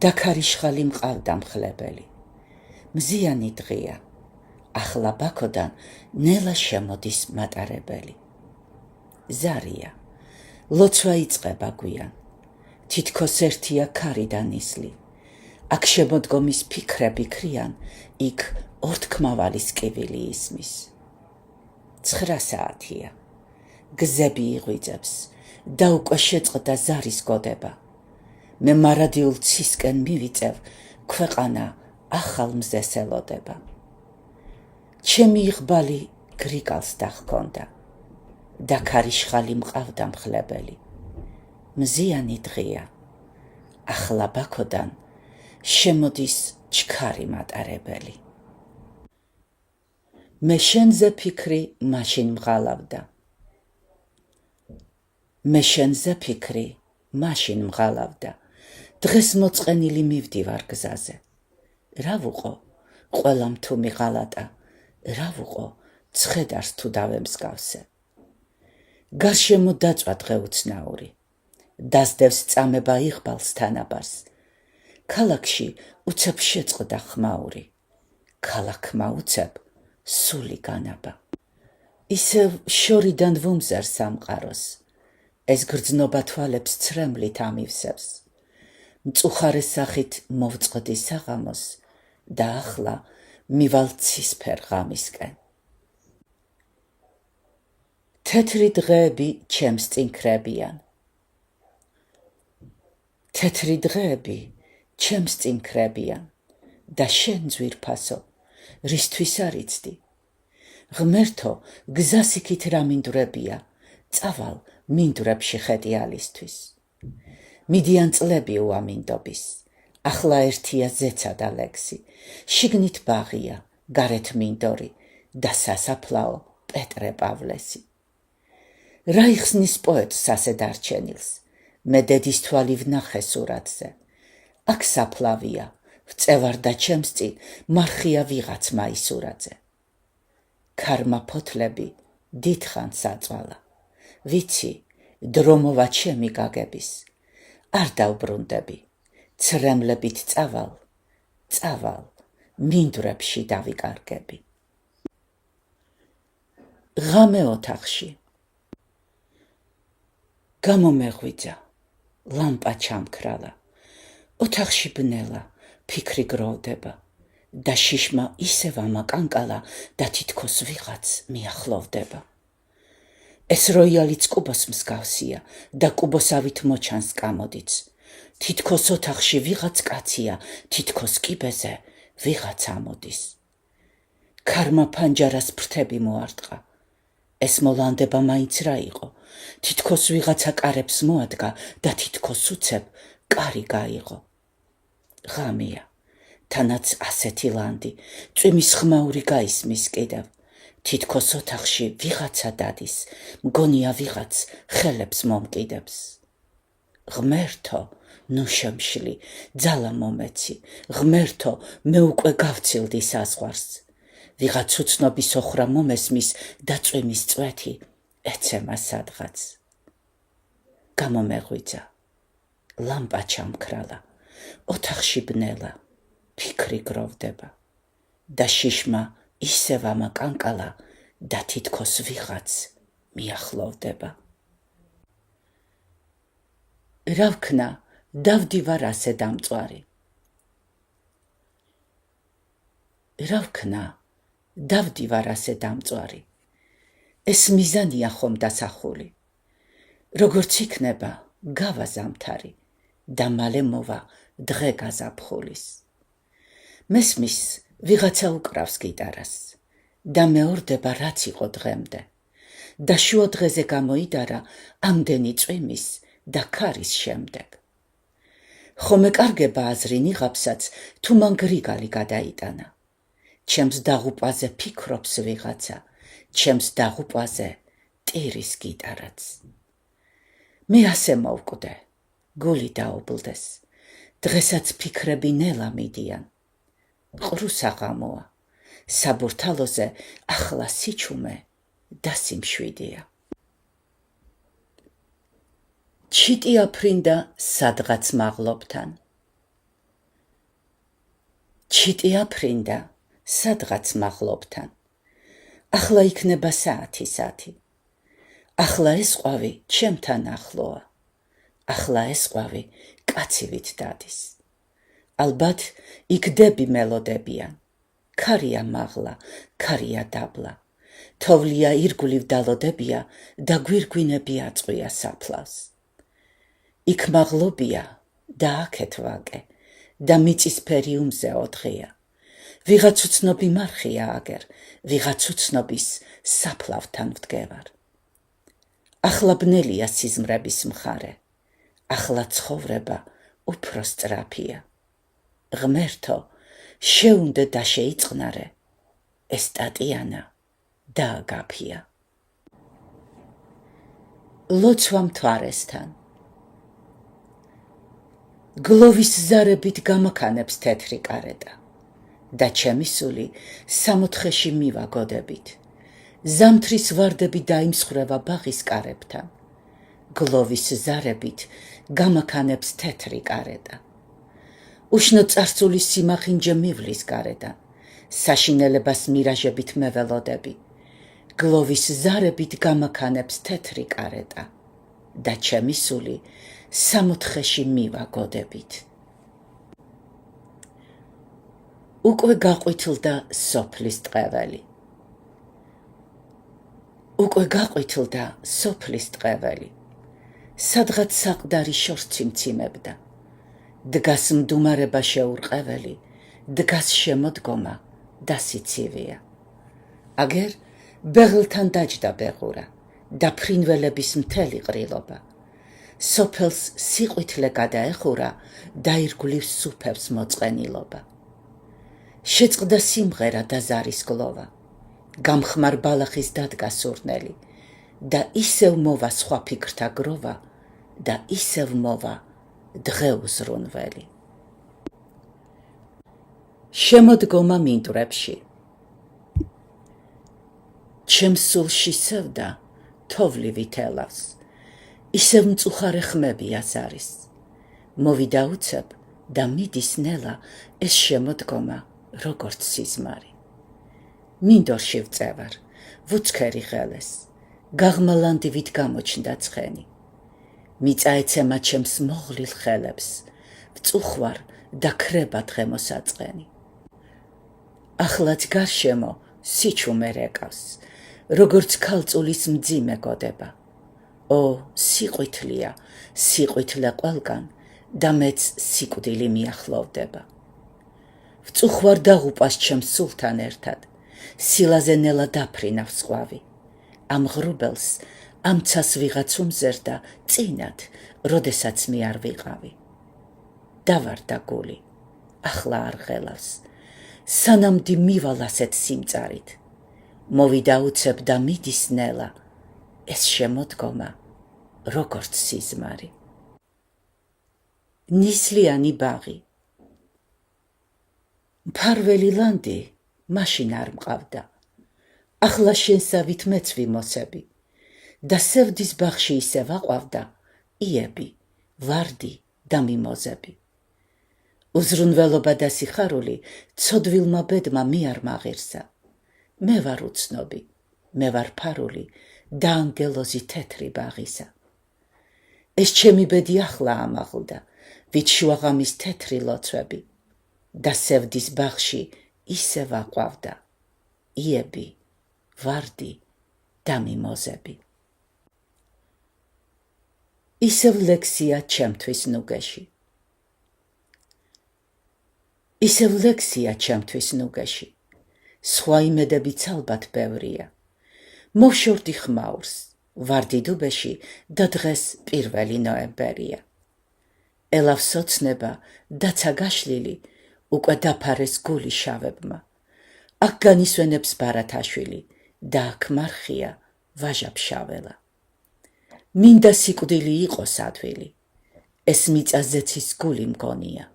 და ქარიშხალი მყავდა მხლებელი. მზიანი დღეა, ახლა ბაქოდან ნელა შემოდის მატარებელი. ზარია, ლოცვა იწყება გვიან, თითქოს ერთია ქარიდან ისლი. აქ შემოდგომის ფიქრები ქრიან, იქ ორთქმავალის კივილი ისმის. 9 საათია, გზები იღვიძებს და უკვე შეწყდა ზარის გოდება. მე მარადიულ ცისკენ მივიწევ, ქვეყანა ახალ მზეს ელოდება. ჩემი იღბალი გრიგალს დახქონდა და ქარიშხალი მყავდა მხლებელი. მზიანი დღეა, ახლა ბაქოდან შემოდის ჩქარი მატარებელი. მე შენზე ფიქრი მაშინ მღალავდა. მე შენზე ფიქრი მაშინ მღალავდა. დღეს მოწყენილი მივდივარ გზაზე. რა ვუყო, ყველამ თუ მიღალატა, რა ვუყო, ცხედარს თუ დავემსგავსე. გარშემო დაწვა დღეუცნაური, დასდევს წამება იღბალს თანაბარს. ქალაქში უცებ შეწყდა ხმაური, ქალაქმა უცებ სული განაბა. ისევ შორიდან ვუმზარ სამყაროს, ეს გრძნობა თვალებს ცრემლით ამივსებს. მწუხარე სახით მოვწყდი საღამოს და ახლა მივალ ცისფერ ღამისკენ. თეთრი დღეები ჩემს წინ ქრებიან. თეთრი დღეები ჩემს წინ ქრებიან და შენ ძვირფასო, რისთვის არიცდი? ღმერთო, გზას იქით რა მინდვრებია, წავალ მინდვრებში ხედი ალისთვის. მიდიან წლები უამინდობის, ახლა ერთია ზეცა და ლექსი, შიგნით ბაღია, გარეთ მინდორი და სასაფლაო პეტრე პავლესი. რა იხსნის პოეტს ასე დარჩენილს, მე დედის თვალი ვნახე სურათზე. აქ საფლავია, ვწევარ და ჩემს წინ მარხია ვიღაც მაისურაძე. ქარმა ფოთლები დიდხანს აწვალა. ვიცი, დრომოვა ჩემი გაგების. არ დავბრუნდები, ცრემლებით წავალ, წავალ, მინდვრებში დავიკარგები. ღამე ოთახში. გამომეღვიძა, ლამპა ჩამქრალა. ოთახში ბნელა, ფიქრი გროვდება და შიშმა ისევ ამაკანკალა და თითქოს ვიღაც მიახლოვდება. ეს როიალიც კუბოს მსგავსია და კუბოსავით მოჩანს კამოდიც. თითქოს ოთახში ვიღაც კაცია, თითქოს კიბეზე ვიღაც ამოდის. ქარმა ფანჯარას ფრთები მოარტყა. ეს მოლანდება მაინც რა იყო, თითქოს ვიღაცა კარებს მოადგა და თითქოს უცებ კარი გაიღო. ღამეა, თანაც ასეთი ლანდი, წვიმის ხმაური გაისმის კიდევ. თითქოს ოთახში ვიღაცა დადის, მგონია ვიღაც ხელებს მომკიდებს. ღმერთო, ნუ შემშლი, ძალა მომეცი, ღმერთო, მე უკვე გავცილდი საზღვარს. ვიღაც უცნობის ოხრა მომესმის და წვიმის წვეთი ეცემა სადღაც. გამომეღვიძა, ლამპა ჩამქრალა, ოთახში ბნელა, ფიქრი გროვდება და შიშმა ისევ ამაკანკალა და თითქოს ვიღაც მიახლოვდება. რა ვქნა, დავდივარ ასე დამწვარი. რა ვქნა, დავდივარ ასე დამწვარი. ეს მიზანია ხომ დასახული. როგორც იქნება, გავა ზამთარი და მალე მოვა დღე გაზაფხულის. მესმის ვიღაცა უკრავს გიტარას და მეორდება რაც იყო დღემდე და შუა დღეზე გამოიდარა ამდენი წვიმის და ქარის შემდეგ. ხომ ეკარგება აზრი ნიღაბსაც თუ მან გრიგალი გადაიტანა. ჩემს დაღუპვაზე ფიქრობს ვიღაცა, ჩემს დაღუპვაზე ტირის გიტარაც. მე ასე მოვკვდე, გული დაობლდეს, დღესაც ფიქრები ნელა მიდიან. ყრუს აღამოა, საბურთალოზე ახლა სიჩუმე და სიმშვიდეა. ჩიტია ფრინდა სადღაც მაღლობთან. ჩიტია ფრინდა სადღაც მაღლობთან. ახლა იქნება საათი. ახლა ეს ყვავი ჩემთან ახლოა. ახლა ეს ყვავი კაცივით დადის. ალბათ იქდები მელოდებიან. ქარია მაღლა, ქარია დაბლა. თოვლია ირგვლივ დალოდებია და გვირგვინები აწყვია საფლავს. იქ მაღლობია და აქეთ ვაკე და მიწისფერი უმზეო დღეა. ვიღაც უცნობი მარხია აგერ, ვიღაც უცნობის საფლავთან ვდგევარ. ახლა ბნელია სიზმრების მხარე, ახლა ცხოვრება უფრო სწრაფია. ღმერთო, შეუნდე და შეიწყნარე, ეს ტატიანა დააგაფია. ლოცვა მთვარესთან. გლოვის ზარებით გამაქანებს თეთრი კარეტა და ჩემი სული სამოთხეში მივაგოდებით. ზამთრის ვარდები დაიმსხვრევა ბაღის კარებთან. გლოვის ზარებით გამაქანებს თეთრი კარეტა. უშნო წარსულის სიმახინჯე მივლის გარედან. საშინელებას მირაჟებით მეველოდები. გლოვის ზარებით გამაქანებს თეთრი კარეტა და ჩემი სული სამოთხეში მივაგოდებით. უკვე გაყვითლდა სოფლის ტყეველი. უკვე გაყვითლდა სოფლის ტყეველი. სადღაც საყდარი შორს ციმციმებდა. დგას მდუმარება შეურყეველი, დგას შემოდგომა და სიცივია. აგერ ბეღლთან დაჯდა ბეღურა და ფრინველების მთელი ყრილობა. სოფელს სიყვითლე გადაეხურა და ირგვლივ სუფევს მოწყენილობა. შეწყდა სიმღერა და ზარის გლოვა. გამხმარ ბალახის დადგა სურნელი და ისევ მოვა სხვა ფიქრთა გროვა და ისევ მოვა დღეუზრუნველი. შემოდგომა მინდვრებში. ჩემს სულში სევდა თოვლი ვითელავს, ისევ მწუხარე ხმები აზარის. მოვიდა უცებ და მიდის ნელა ეს შემოდგომა როგორც სიზმარი. მინდორში ვწევარ, ვუცქერი ღელეს, გაღმალანდივით გამოჩნდა ცხენი. მიწა ეცემა ჩემს მოღლილ ხელებს, ვწუხვარ და ქრება დღემოსაწყენი. ახლაც გარშემო სიჩუმე რეკავს, როგორც ქალწულის მძიმე გოდება. ო, სიყვითლია, სიყვითლე ყველგან და მეც სიკვდილი მიახლოვდება. ვწუხვარ დაღუპას ჩემს სულთან ერთად, სილაზე ნელა დაფრინავს ყვავი. ამ ღრუბელს ამცას ვიღაც უმზერდა წინათ, როდესაც მე არ ვიყავი. დავარდა გული, ახლა არ ღელავს, სანამდე მივალ ასეთ სიმწარით. მოვიდა უცებ და მიდის ნელა, ეს შემოდგომა როგორც სიზმარი. ნისლიანი ბაღი. მფარველი ლანდი მაშინ არ მყავდა. ახლა შენსავით მეც ვიმოსები და სევდის ბაღში ისევ აყვავდა იები, ვარდი და მიმოზები. უზრუნველობა და სიხარული ცოდვილმა ბედმა მე არ მაღირსა. მე ვარ უცნობი, მე ვარ ფარული და ანგელოზი თეთრი ბაღისა. ეს ჩემი ბედი ახლა ამაღლდა, ვით შუაღამის თეთრი ლოცვები და სევდის ბაღში ისევ აყვავდა იები, ვარდი და მიმოზები. ისევ ლექსია ჩემთვის ნუგეში. ისევ ლექსია ჩემთვის ნუგეში, სხვა იმედებიც ალბათ ბევრია. მოვშორდი ხმაურს, ვარდი დუბეში და დღეს 1 ნოემბერია. ელავს ოცნება დაცა გაშლილი, უკვე დაფარეს გული შავებმა. აქ განისვენებს ბარათაშვილი და აქ მარხია ვაჟა-ფშაველა. მინდა სიკვდილი იყოს ადვილი, ეს მიწა ზეცის გული მგონია.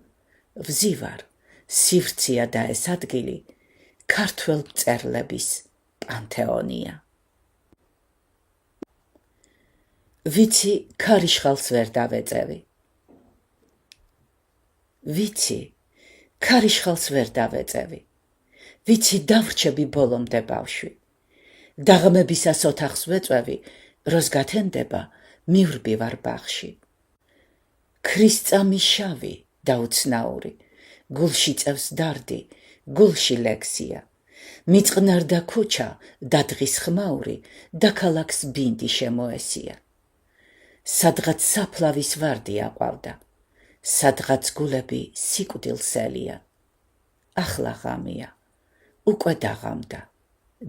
ვზივარ, სივრცეა და ეს ადგილი ქართველ მწერლების პანთეონია. ვიცი, ქარიშხალს ვერ დავეწევი. ვიცი, ქარიშხალს ვერ დავეწევი. ვიცი, დავრჩები ბოლომდე ბავშვი. დაღმებისას ოთახს ვეწვევი, როს გათენდება მივრბივარ ბაღში. ქრისწამი შავი და უცნაური, გულში წევს დარდი, გულში ლექსია. მიწყნარდა ქუჩა და დღის ხმაური და ქალაქს ბინდი შემოესია. სადღაც საფლავის ვარდი აყვავდა, სადღაც გულები სიკვდილსელია. ახლა ღამია, უკვე დაღამდა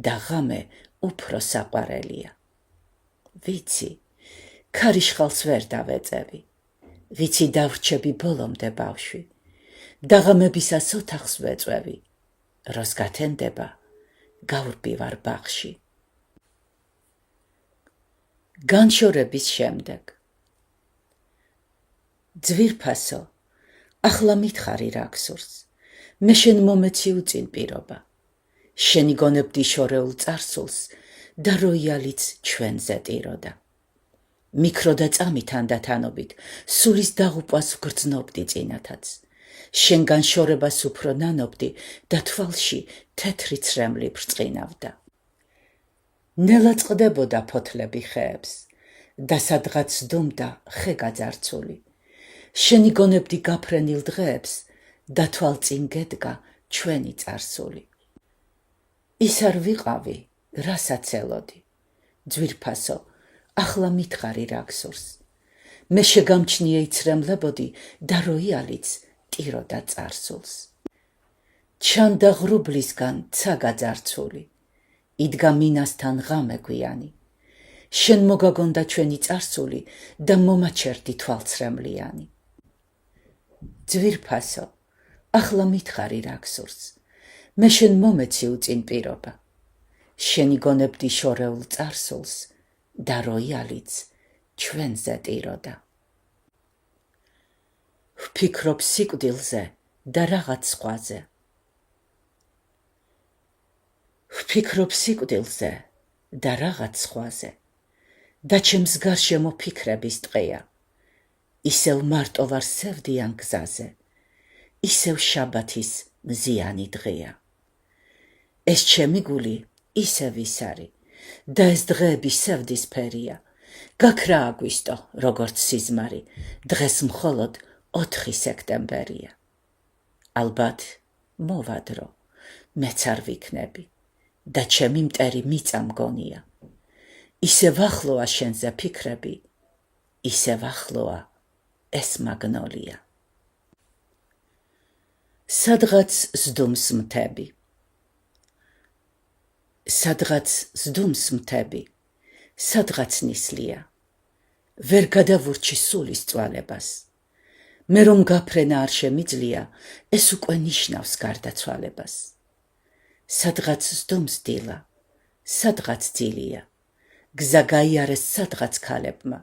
და ღამე უფრო საყვარელია. ვიცი, ქარიშხალს ვერ დავეწევი. ვიცი, დავრჩები ბოლომდე ბავშვი. დაღამებისას ოთახს ვეწვევი, როს გათენდება გავრბივარ ბაღში. განშორების შემდეგ. ძვირფასო, ახლა მითხარი რა გსურს, მე შენ მომეცი უწინ პირობა. შენი გონებდი შორეულ წარსულს და როიალიც ჩვენზე ტიროდა. მიქრო და წამით ანდათანობით, სულის დაღუპვას ვგრძნობდი წინათაც. შენ განშორებას უფრო ნანობდი და თვალში თეთრი ცრემლი ბრწყინავდა. ნელა წყდებოდა ფოთლები ხეებს და სადღაც დუმდა ხე გაძარცული. შენი გონებდი გაფრენილ დღეებს და თვალწინ გედგა ჩვენი წარსული. ის არ ვიყავი, რასაც ელოდი. ძვირფასო, ახლა მითხარი რა გსურს. მე შეგამჩნიე იცრემლებოდი და როიალიც ტიროდა წარსულს. ჩანდა ღრუბლისგან ცა გაძარცული, იდგა მინასთან ღამე გვიანი. შენ მოგაგონდა ჩვენი წარსული და მომაჩერდი თვალცრემლიანი. ძვირფასო, ახლა მითხარი რა გსურს. მე შენ მომეცი უწინ პირობა. შენი გონებდი შორეულ წარსულს და როიალიც ჩვენზე ტიროდა. ვფიქრობ სიკვდილზე და რაღაც სხვაზე. ვფიქრობ სიკვდილზე და რაღაც სხვაზე და ჩემს გარშემო ფიქრების ტყეა. ისევ მარტო ვარ სევდიან გზაზე, ისევ შაბათის მზიანი დღეა. ეს ჩემი გული ისევ ის არის და ეს დღეები სევდისფერია. გაქრა აგვისტო, როგორც სიზმარი, დღეს მხოლოდ 4 სექტემბერია. ალბათ მოვადრო, მეც არ ვიქნები და ჩემი მტერი მიწა მგონია. ისევ ახლოა შენზე ფიქრები, ისევ ახლოა ეს მაგნოლია. სადღაც ზდუმს მთები. სადღაც ზდუმს მთები, სადღაც ნისლია. ვერ გადავურჩი სულის წვალებას. მე რომ გაფრენა არ შემიძლია, ეს უკვე ნიშნავს გარდაცვალებას. სადღაც ზდუმს დილა, სადღაც ძილია. გზა გაიარეს სადღაც ქალებმა.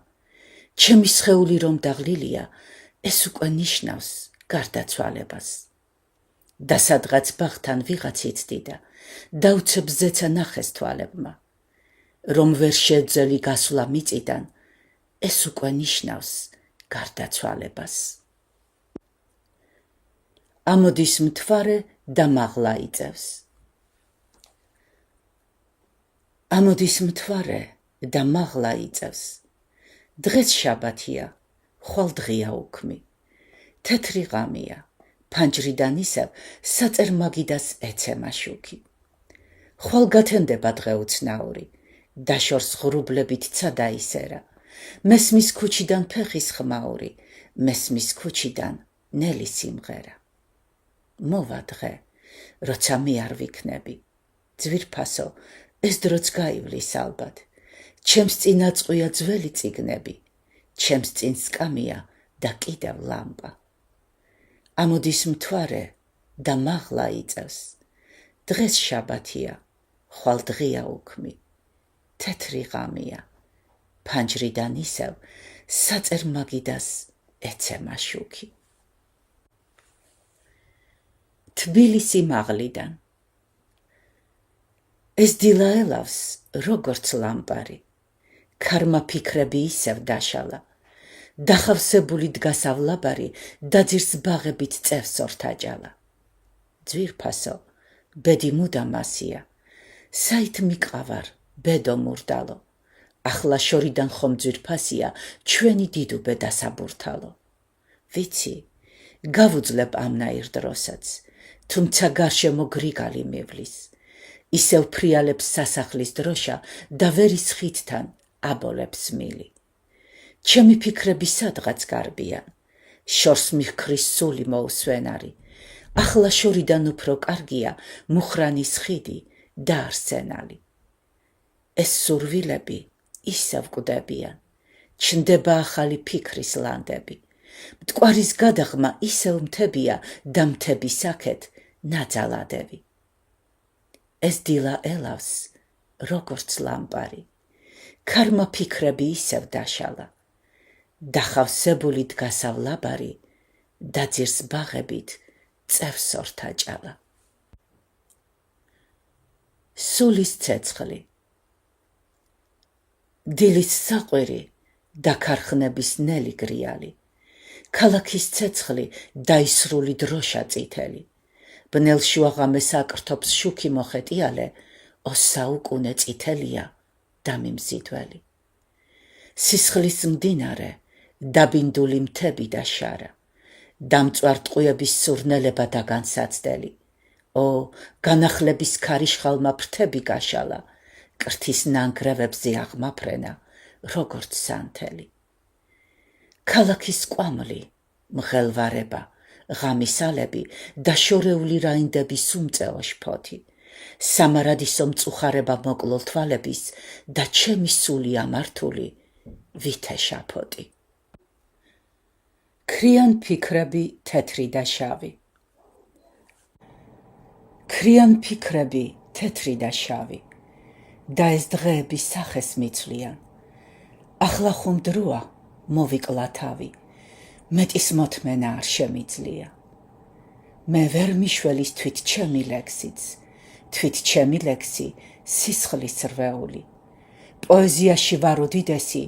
ჩემი სხეული რომ დაღლილია, ეს უკვე ნიშნავს გარდაცვალებას. და სადღაც ბაღთან ვიღაც იცდიდა, დაუცებ ზეცა ნახეს თვალებმა. რომ ვერ შეძელი გასვლა მიწიდან, ეს უკვე ნიშნავს გარდაცვალებას. ამოდის მთვარე და მაღლა იწევს. ამოდის მთვარე და მაღლა იწევს. დღეს შაბათია, ხვალ დღია უქმი. თეთრი ღამია, ფანჯრიდან ისევ საწერ მაგიდას ეცემა შუქი. ხვალ გათენდება დღეუცნაური, დაშორს ღრუბლებით ცა დაისერა. მესმის ქუჩიდან ფეხის ხმაური, მესმის ქუჩიდან ნელი სიმღერა. მოვა დღე, როცა მე არ ვიქნები. ძვირფასო, ეს დროც გაივლის ალბათ. ჩემს წინ აწყვია ძველი წიგნები, ჩემს წინ სკამია და კიდევ ლამპა. ამოდის მთვარე და მაღლა იწევს. დღეს შაბათია, ხვალ დღია უქმი. თეთრი ღამია, ფანჯრიდან ისევ საწერ მაგიდას ეცემა შუქი. თბილისი მაღლიდან. ეს დილა ელავს როგორც ლამპარი, ქარმა ფიქრები ისევ დაშალა. დახავსებული დგას ავლაბარი, დაძირს ბაღებით წევს ორთაჭალა. ძვირფასო, ბედი მუდამ ასია, საით მიყავარ, ბედო მურდალო. ახლა შორიდან ხომ ძვირფასია, ჩვენი დიდუბე დასაბურთალო. ვიცი, გავუძლებ ამნაირ დროსაც, თუმცა გარშემო გრიგალი მივლის. ისევ ფრიალებს სასახლის დროშა და ვერის ხიდთან აბოლებს მილი. ჩემი ფიქრები სადღაც გარბიან, შორს მიხრის სული მოუსვენარი. ახლა შორიდან უფრო კარგია მუხრანის ხიდი და არსენალი. ეს სურვილები ისევ კვდებიან, ჩნდება ახალი ფიქრის ლანდები. მტკვარის გადაღმა ისევ მთებია და მთების აქეთ ნაძალადები. ეს დილა ელავს როგორც ლამპარი, ქარმა ფიქრები ისევ დაშალა. დახავსებული დგას ავლაბარი, დაძირს ბაღებით წევს ორთაჭალა. სულის ცეცხლი. დილის საყვირი და ქარხნების ნელი გრიალი. ქალაქის ცეცხლი დაისრული დროშა წითელი. ბნელში აღამე საკრთობს შუქი მოხეტიალე, ოსაუკუნე წითელია დამიმზიდველი. სისხლის მდინარე, დაბინდული მთები და შარა. დამწვარ ტყუების სურნელება და განსაცდელი. ო, განახლების ქარიშხალმა ფრთები გაშალა, კრთის ნანგრევებზე აღმაფრენა, როგორც სანთელი. ქალაქის კვამლი, მღელვარება, ღამისალები და შორეული რაინდების უმწეო შფოთი. სამარადისო მწუხარება მოკლო თვალების და ჩემი სული ამართული ვითე შაფოტი. ქრიან ფიქრები თეთრი და შავი. ქრიან ფიქრები თეთრი და შავი და ეს დღეები სახეს მიცვლიან. ახლა ხომ დროა მოვიკლა თავი, მეტის მოთმენა არ შემიძლია. მე ვერ მიშველის თვით ჩემი ლექსიც, თვით ჩემი ლექსი სისხლის რვეული. პოეზიაში ვარ უდიდესი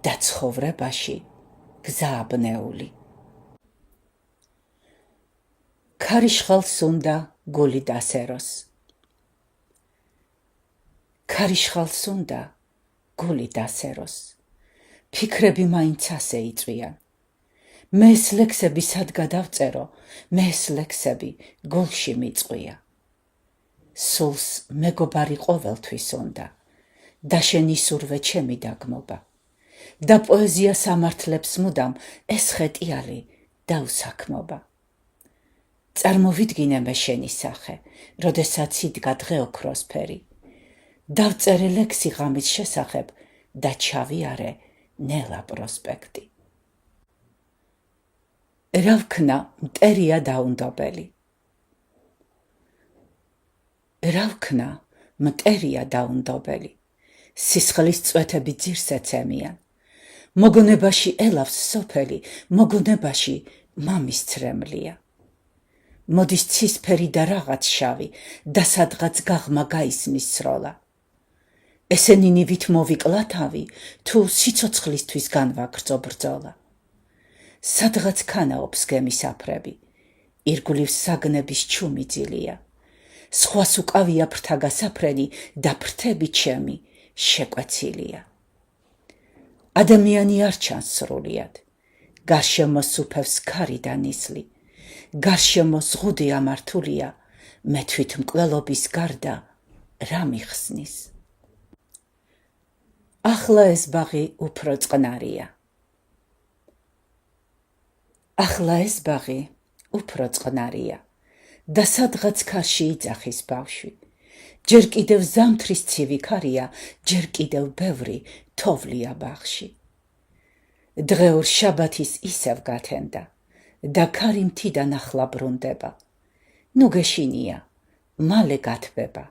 და ცხოვრებაში გზა აბნეული. ქარიშხალს უნდა გული დასეროს. ქარიშხალს უნდა გული დასეროს. ფიქრები მაინც ასე იწვიან. მე ეს ლექსები სად გადავწერო, მე ეს ლექსები გულში მიწყვია. სულს მეგობარი ყოველთვის უნდა და შენ ისურვე ჩემი დაგმობა. და პოეზიას ამართლებს მუდამ ეს ხეტიალი და უსაქმობა. წარმოვიდგინე მე შენი სახე, როდესაც იდგა დღე ოქროსფერი. დავწერე ლექსი ღამის შესახებ და ჩავიარე ნელა პროსპექტი. რა ვქნა მტერია დაუნდობელი. რა ვქნა მტერია დაუნდობელი. სისხლის წვეთები ძირს ეცემიან. მოგონებაში ელავს სოფელი, მოგონებაში მამის ცრემლია. მოდის ცისფერი და რაღაც შავი და სადღაც გაღმა გაისმის სროლა. ესენი ნივით მოვიკლა თავი, თუ სიცოცხლისთვის განვაგრძო ბრძოლა. სადღაც ქანაობს გემისაფრები, ირგვლივ საგნების ჩუმი ძილია. სხვას უკავია ფრთაგასაფრენი და ფრთები ჩემი შეკვეცილია. ადამიანი არ ჩანს სრულიად, გარშემო სუფევს ქარი და ნისლი, გარშემო ზღუდი ამართულია, მე თვითმკვლელობის გარდა რა მიხსნის? ახლა ეს ბაღი უფრო წყნარია. ახლა ეს ბაღი უფრო წყნარია და სადღაც ქარში იძახის ბავშვი. ჯერ კიდევ ზამთრის ცივი ქარია, ჯერ კიდევ ბევრი თოვლია ბაღში. დღეურ შაბათის ისევ გათენდა და ქარი მთიდან ახლა ბრუნდება. ნუ გეშინია, მალე გათბება,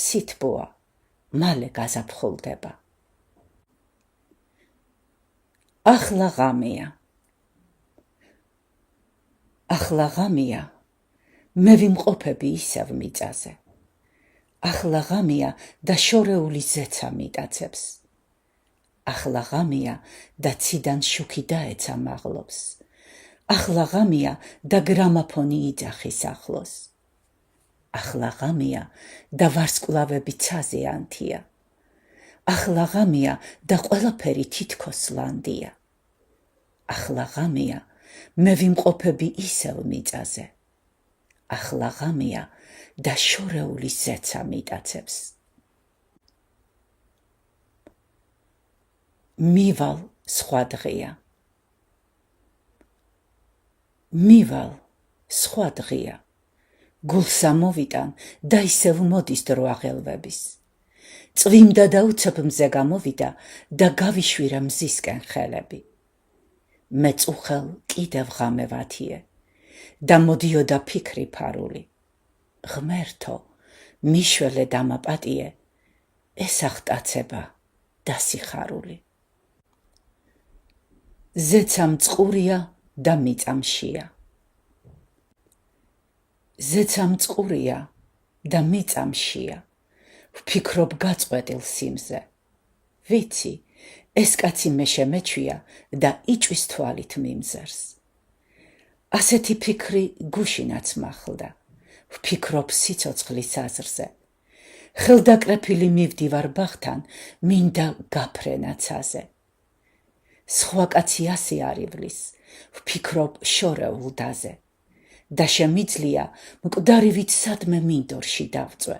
სითბოა, მალე გაზაფხულდება. ახლა ღამეა. ახლა ღამეა, მე ვიმყოფები ისევ მიწაზე. ახლა ღამეა და შორეული ზეცა მიტაცებს. ახლა ღამეა და ციდან შუქი დაეცა მაღლობს. ახლა ღამეა და გრამაფონი იძახის ახლოს. ახლა ღამეა და ვარსკვლავები ცაზე ანთია. ახლა ღამეა და ყველაფერი თითქოს ლანდია. ახლა ღამეა, მე ვიმყოფები ისევ მიწაზე. ახლა ღამეა და შორეული ზეცა მიტაცებს. მივალ სხვა დღეა. მივალ სხვა დღეა. გულსა მოვიტან და ისევ მოდის დრო აღელვების. წვიმდა და უცებ მზე გამოვიდა და გავიშვირა მზისკენ ხელები. მე წუხელ კიდევ ღამე ვათიე და მოდიოდა ფიქრი ფარული. ღმერთო, მიშველე დამაპატიე, ეს აღტაცება და სიხარული. ზეცა მწყურია და მიწა მშია. ზეცა მწყურია და მიწა მშია. ვფიქრობ გაწყვეტილ სიმზე. ვიცი, ეს კაცი მე შემეჩვია და იჭვის თვალით მიმზერს. ასეთი ფიქრი გუშინაც მახლდა. ვფიქრობ სიცოცხლის აზრზე. ხელდაკრეფილი მივდივარ ბაღთან, მინდა გაფრენა ცაზე. სხვა კაცი ასე არივლის, ვფიქრობ შორეულ დაზე და შემიძლია მკვდარივით სადმე მინდორში დავწვე.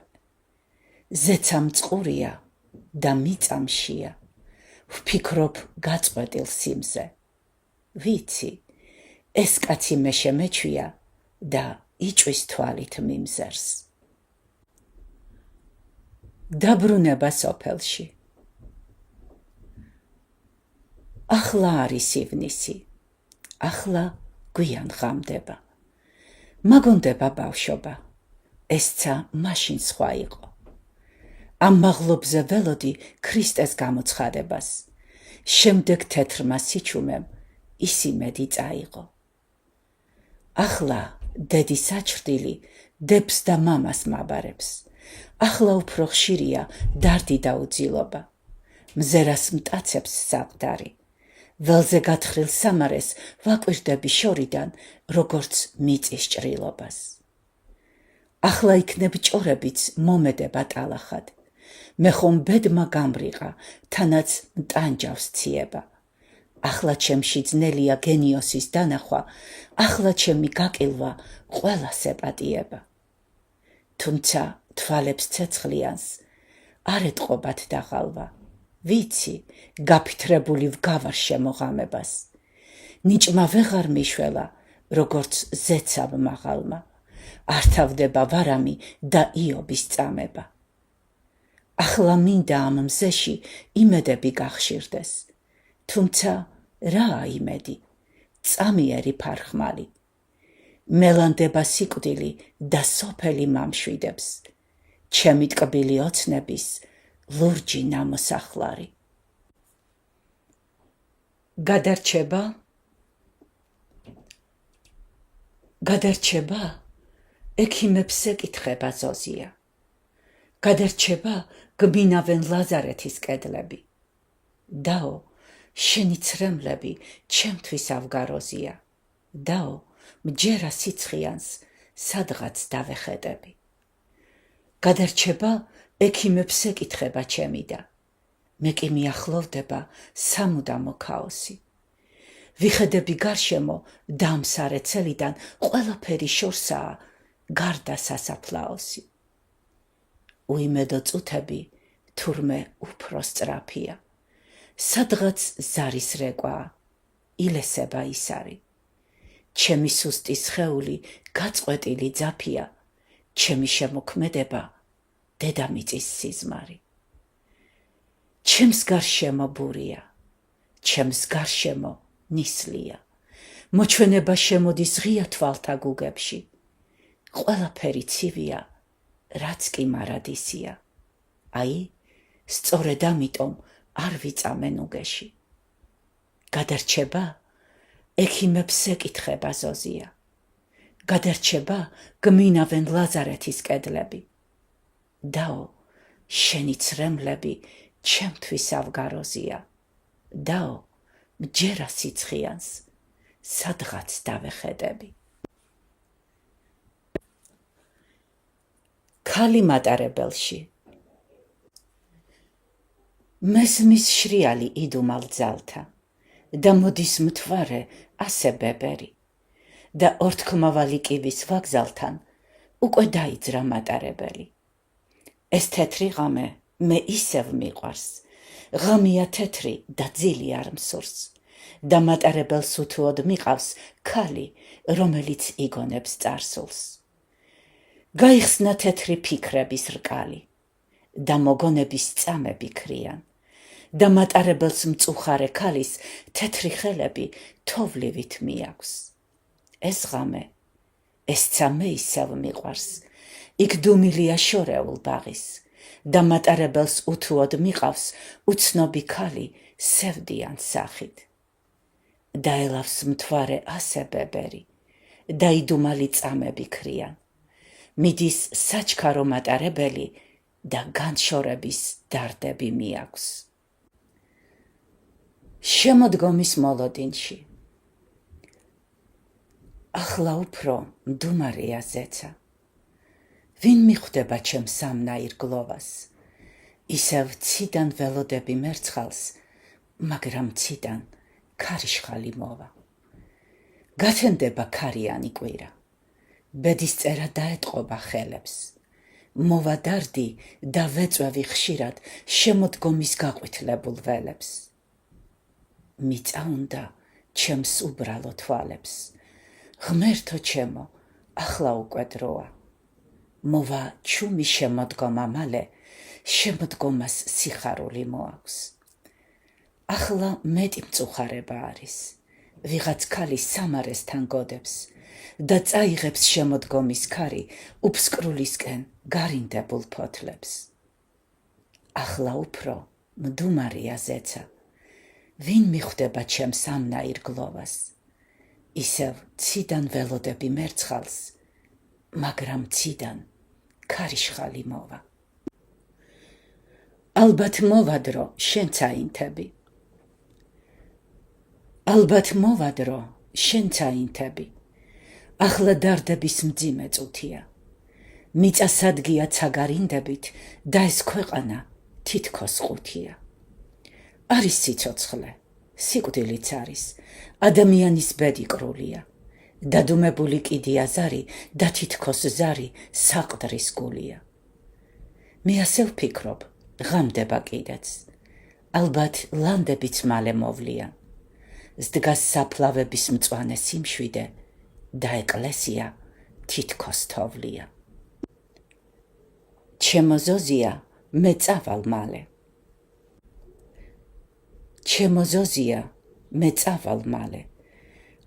ზეცა მწყურია და მიწა მშია. ვფიქრობ გაწყვეტილ სიმზე. ვიცი, ეს კაცი მე შემეჩვია და იჭვის თვალით მიმზერს. დაბრუნება სოფელში. ახლა არის ივნისი. ახლა გვიან ღამდება. მაგონდება ბავშვობა. ესცა მაშინ სხვა იყო. ამ მაღლობზე ველოდი ქრისტეს გამოცხადებას. შემდეგ თეთრმა სიჩუმემ ის იმედი წაიღო. ახლა დედის საჩრდილი დებს და მამას მაბარებს. ახლა უფრო ხშირია დარდი და უძილობა. მზერას მტაცებს საყდარი. ველზე გათხრილ სამარეს ვაკვირდები შორიდან, როგორც მიწის ჭრილობას. ახლა იქნებ ჭორებიც მომედება ტალახად. მე ხომ ბედმა გამრიყა, თანაც მტანჯავს ციება. ახლა ჩემში ძნელია გენიოსის დანახვა, ახლა ჩემი გაკილვა ყველას ეპატიება. თუმცა თვალებს ცეცხლიანს არ ეტყობათ დაღალვა. ვიცი, გაფითრებული ვგავარ შემოღამებას. ნიჭმა ვეღარ მიშველა, როგორც ზეცავ მაღალმა. არ თავდება ვარამი და იობის წამება. ახლა მინდა ამ მზეში იმედები გახშირდეს. თუმცა რაა იმედი? წამიერი ფარხმალი. მელანდება სიკვდილი და სოფელი მამშვიდებს. ჩემი ტკბილი ოცნების ლურჯი ნამოსახლარი. გადარჩება? გადარჩება? ექიმებს ეკითხება ზოზია. გადარჩება? გბინავენ ლაზარეთის კედლები. დაო, შენი ცრემლები ჩემთვის ავგაროზია. დაო, მჯერა სიცხიანს სადღაც დავეხეტები. გადარჩება? ექიმებს ეკითხება ჩემი და მე კი მიახლოვდება სამუდამო ქაოსი. ვიხედები გარშემო დამსარე ცელიდან ყველაფერი შორსაა გარდა სასაფლაოსი. უიმედო წუთები თურმე უფრო სწრაფია. სადღაც ზარის რეკვაა, ილესება ის არის. ჩემი სუსტი სხეული გაწყვეტილი ძაფია, ჩემი შემოქმედება დედამიწის სიზმარი. ჩემს გარშემო ბურია, ჩემს გარშემო ნისლია. მოჩვენება შემოდის ღია თვალთა გუგებში. ყველაფერი ცივია, რაც კი მარადისია. აი, სწორედ ამიტომ არ ვიწამენ უგეში. გადარჩება, ექიმებს ეკითხება ზოზია. გადარჩება, გმინავენ ლაზარეთის კედლები. დაო, შენი ცრემლები ჩემთვის ავგაროზია. დაო, მჯერა სიცხიანს, სადღაც დავეხედები. ქალი მატარებელში. მესმის შრიალი იდუმალ ძალთა და მოდის მთვარე ასე ბებერი და ორთქმავალი კივის ვაგზალთან უკვე დაიძრა მატარებელი. ეს თეთრი ღამე მე ისევ მიყვარს, ღამია თეთრი და ძილი არ მსურს და მატარებელს უთუოდ მიყავს ქალი, რომელიც იგონებს წარსულს. გაიხსნა თეთრი ფიქრების რკალი და მოგონების წამები ქრიან და მატარებელს მწუხარე ქალის თეთრი ხელები თოვლივით მიაქვს. ეს ღამე, ეს ცამე ისევ მიყვარს, იქ დუმილია შორეულ ბაღის და მატარებელს უთუოდ მიყავს უცნობი ქალი სევდიან სახით. დაელავს მთვარე ასე ბებერი და იდუმალი წამები ქრიან. მიდის საჩქარო მატარებელი და განშორების დარდები მიაქვს. შემოდგომის მოლოდინში. ახლა უფრო მდუმარია ზეცა. ვინ მიხვდება ჩემ სამნაირ გლოვას? ისევ ციდან ველოდები მერცხალს, მაგრამ ციდან ქარიშხალი მოვა. გათენდება ქარიანი კვირა. ბედის წერა დაეტყობა ხელებს. მოვა დარდი და ვეწვევი ხშირად შემოდგომის გაყვითლებულ ველებს. მიწა უნდა ჩემს უბრალო თვალებს. ღმერთო ჩემო, ახლა უკვე დროა. მოვა ჩუმი შემოდგომა მალე, შემოდგომას სიხარული მოაქვს. ახლა მეტი მწუხარება არის. ვიღაც ქალი სამარესთან გოდებს და წაიღებს შემოდგომის ქარი უფსკრულისკენ გარინდებულ ფოთლებს. ახლა უფრო მდუმარია ზეცა. ვინ მიხვდება ჩემს ამნაირ გლოვას? ისევ ციდან ველოდები მერცხალს, მაგრამ ციდან ქარიშხალი მოვა. ალბათ მოვა დრო, შენ წაინთები. ალბათ მოვა დრო, შენ წაინთები. ახლა დარდების მძიმე წუთია. მიწა სადგია ცაგარინდებით და ეს ქვეყანა თითქოს ყუთია. არის სიცოცხლე, სიკვდილიც არის, ადამიანის ბედი კრულია. დადუმებული კიდია ზარი და თითქოს ზარი საყდრის გულია. მე ასე ვფიქრობ, ღამდება კიდეც. ალბათ ლანდებიც მალე მოვლიან. ზდგას საფლავების მწვანე სიმშვიდე და ეკლესია თითქოს თოვლია. ჩემო ზოზია, მე წავალ მალე. ჩემო ზოზია, მე წავალ მალე.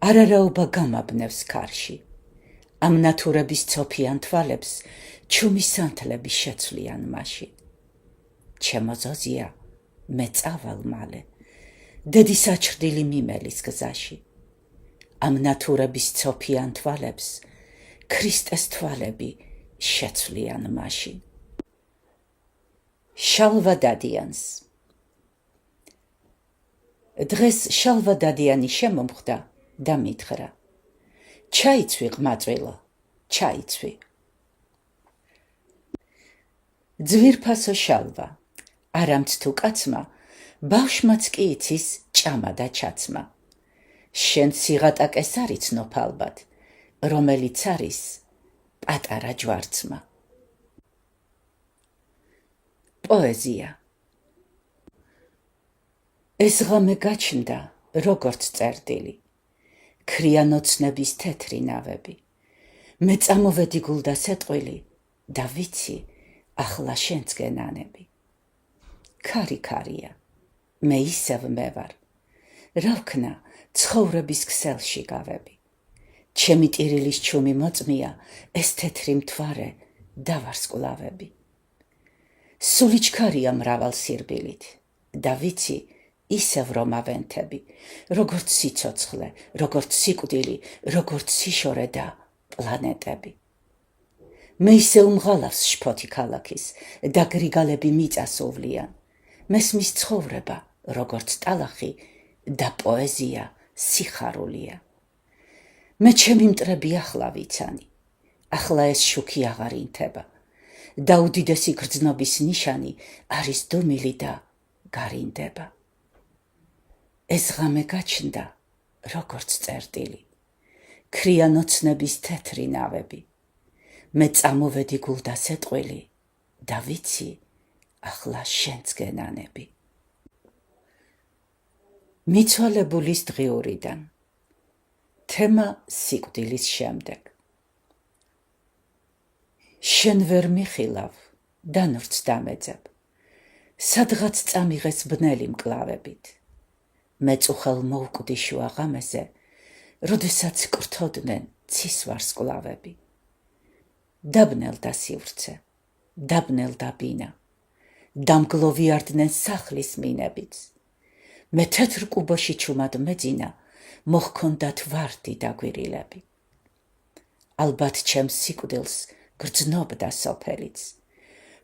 არარაობა გამაბნევს ქარში. ამ ნათურების ცოფიან თვალებს ჩუმი სანთლები შეცვლიან მაშინ. ჩემო ზოზია, მე წავალ მალე. დედის აჩრდილი მიმელის გზაში. ამ ნათურების ცოფიან თვალებს ქრისტეს თვალები შეცვლიან მაშინ. შალვა დადიანს. დღეს შალვა დადიანი შემომხვდა და მითხრა: ჩაიცვი ყმაწვილო, ჩაიცვი. ძვირფასო შალვა, არამც თუ კაცმა, ბავშვმაც კი იცის ჭამა და ჩაცმა. შენ სიღატაკეს არ იცნობ ალბათ, რომელიც არის პატარა ჯვარცმა. პოეზია. ეს ღამე გაჩნდა, როგორც წერტილი, ქრიან ოცნების თეთრი ნავები. მე წამოვედი გულდასეტყვილი და ვიცი, ახლა შენც გენანები. ქარი-ქარია, მე ისევ მე ვარ, რა ვქნა, ცხოვრების ქსელში გავები. ჩემი ტირილის ჩუმი მოწმია, ეს თეთრი მთვარე დავარსკვლავები. სული ჩქარია მრავალ სირბილით და ვიცი, ისევ რომ ავენთები, როგორც სიცოცხლე, როგორც სიკვდილი, როგორც სიშორე და პლანეტები. მე ისე უმღალავს შფოთი ქალაქის და გრიგალები მიწას უვლიან. მესმის ცხოვრება, როგორც ტალახი და პოეზია სიხარულია. მე ჩემი მტრები ახლა ვიცანი, ახლა ეს შუქი აღარ ინთება და უდიდესი გრძნობის ნიშანი არის დუმილი და გარინდება. ეს ღამე გაჩნდა, როგორც წერტილი, ქრიან ოცნების თეთრი ნავები. მე წამოვედი გულდასეტყვილი და ვიცი, ახლა შენც გენანები. მიცვალებულის დღიურიდან. თემა სიკვდილის შემდეგ. შენ ვერ მიხილავ, დანურც დამეძებ. სადღაც წამიღეს ბნელი მკლავებით. მე წუხელ მოვკვდი შუა ღამეზე, როდესაც კრთოდნენ ცის ვარსკვლავები. დაბნელდა სივრცე, დაბნელდა ბინა, დამგლოვიარდნენ სახლის მინებიც. მე თეთრ კუბოში ჩუმად მეძინა, მოჰქონდათ ვარდი დაგვირილები. ალბათ ჩემს სიკვდილს გრძნობდა სოფელიც,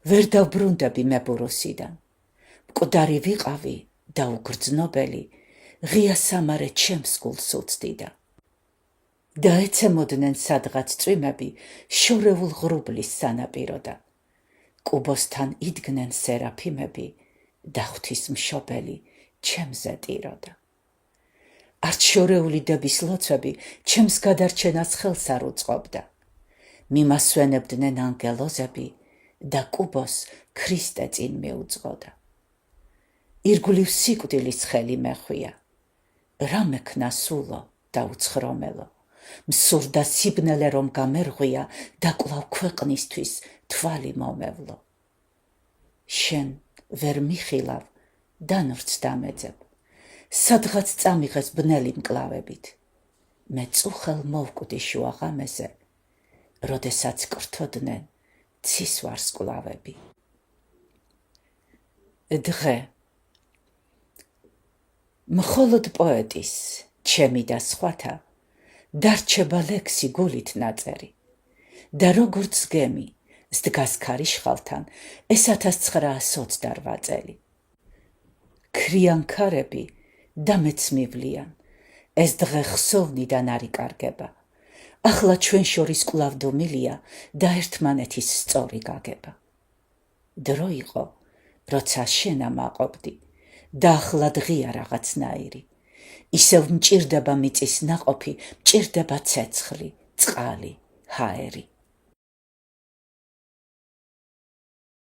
ვერ დავბრუნდები მე ბურუსიდან. მკვდარი ვიყავი და უგრძნობელი, ღია სამარე ჩემს გულს უცდიდა. და ეცემოდნენ სადღაც წვიმები შორეულ ღრუბლის სანაპიროდან. კუბოსთან იდგნენ სერაფიმები და ღვთისმშობელი ჩემზე ტიროდა. არჩშორეული დების ლოცვები ჩემს გადარჩენას ხელს არ უწყობდა. მიმასვენებდნენ ანგელოზები და კუბოს ქრისტე წინ მიუძღოდა. ირგვლივ სიკვდილის ხელი მეხვია, რა მექნა სულო და უცხრომელო, მსურდა სიბნელე რომ გამერღვია და კვლავ ქვეყნისთვის თვალი მომევლო. შენ ვერ მიხილავ, დანურც დამეძებ, სადღაც წამიღეს ბნელი მკლავებით. მე წუხელ მოვკვდი შუა ღამეზე, როდესაც კრთოდნენ ცის ვარსკვლავები. დღე. მხოლოდ პოეტის, ჩემი და სხვათა, დარჩება ლექსი გულით ნაწერი და როგორც გემი სდგას ქარიშხალთან ეს 1928 წელი. ქრიან ქარები და მეც მივლიან, ეს დღე ხსოვნიდან არ იკარგება. ახლა ჩვენ შორის კვლავ დუმილია და ერთმანეთის სწორი გაგება. დრო იყო, როცა შენ ამაყობდი და ახლა დღია რაღაცნაირი. ისევ მჭირდება მიწის ნაყოფი, მჭირდება ცეცხლი, წყალი, ჰაერი.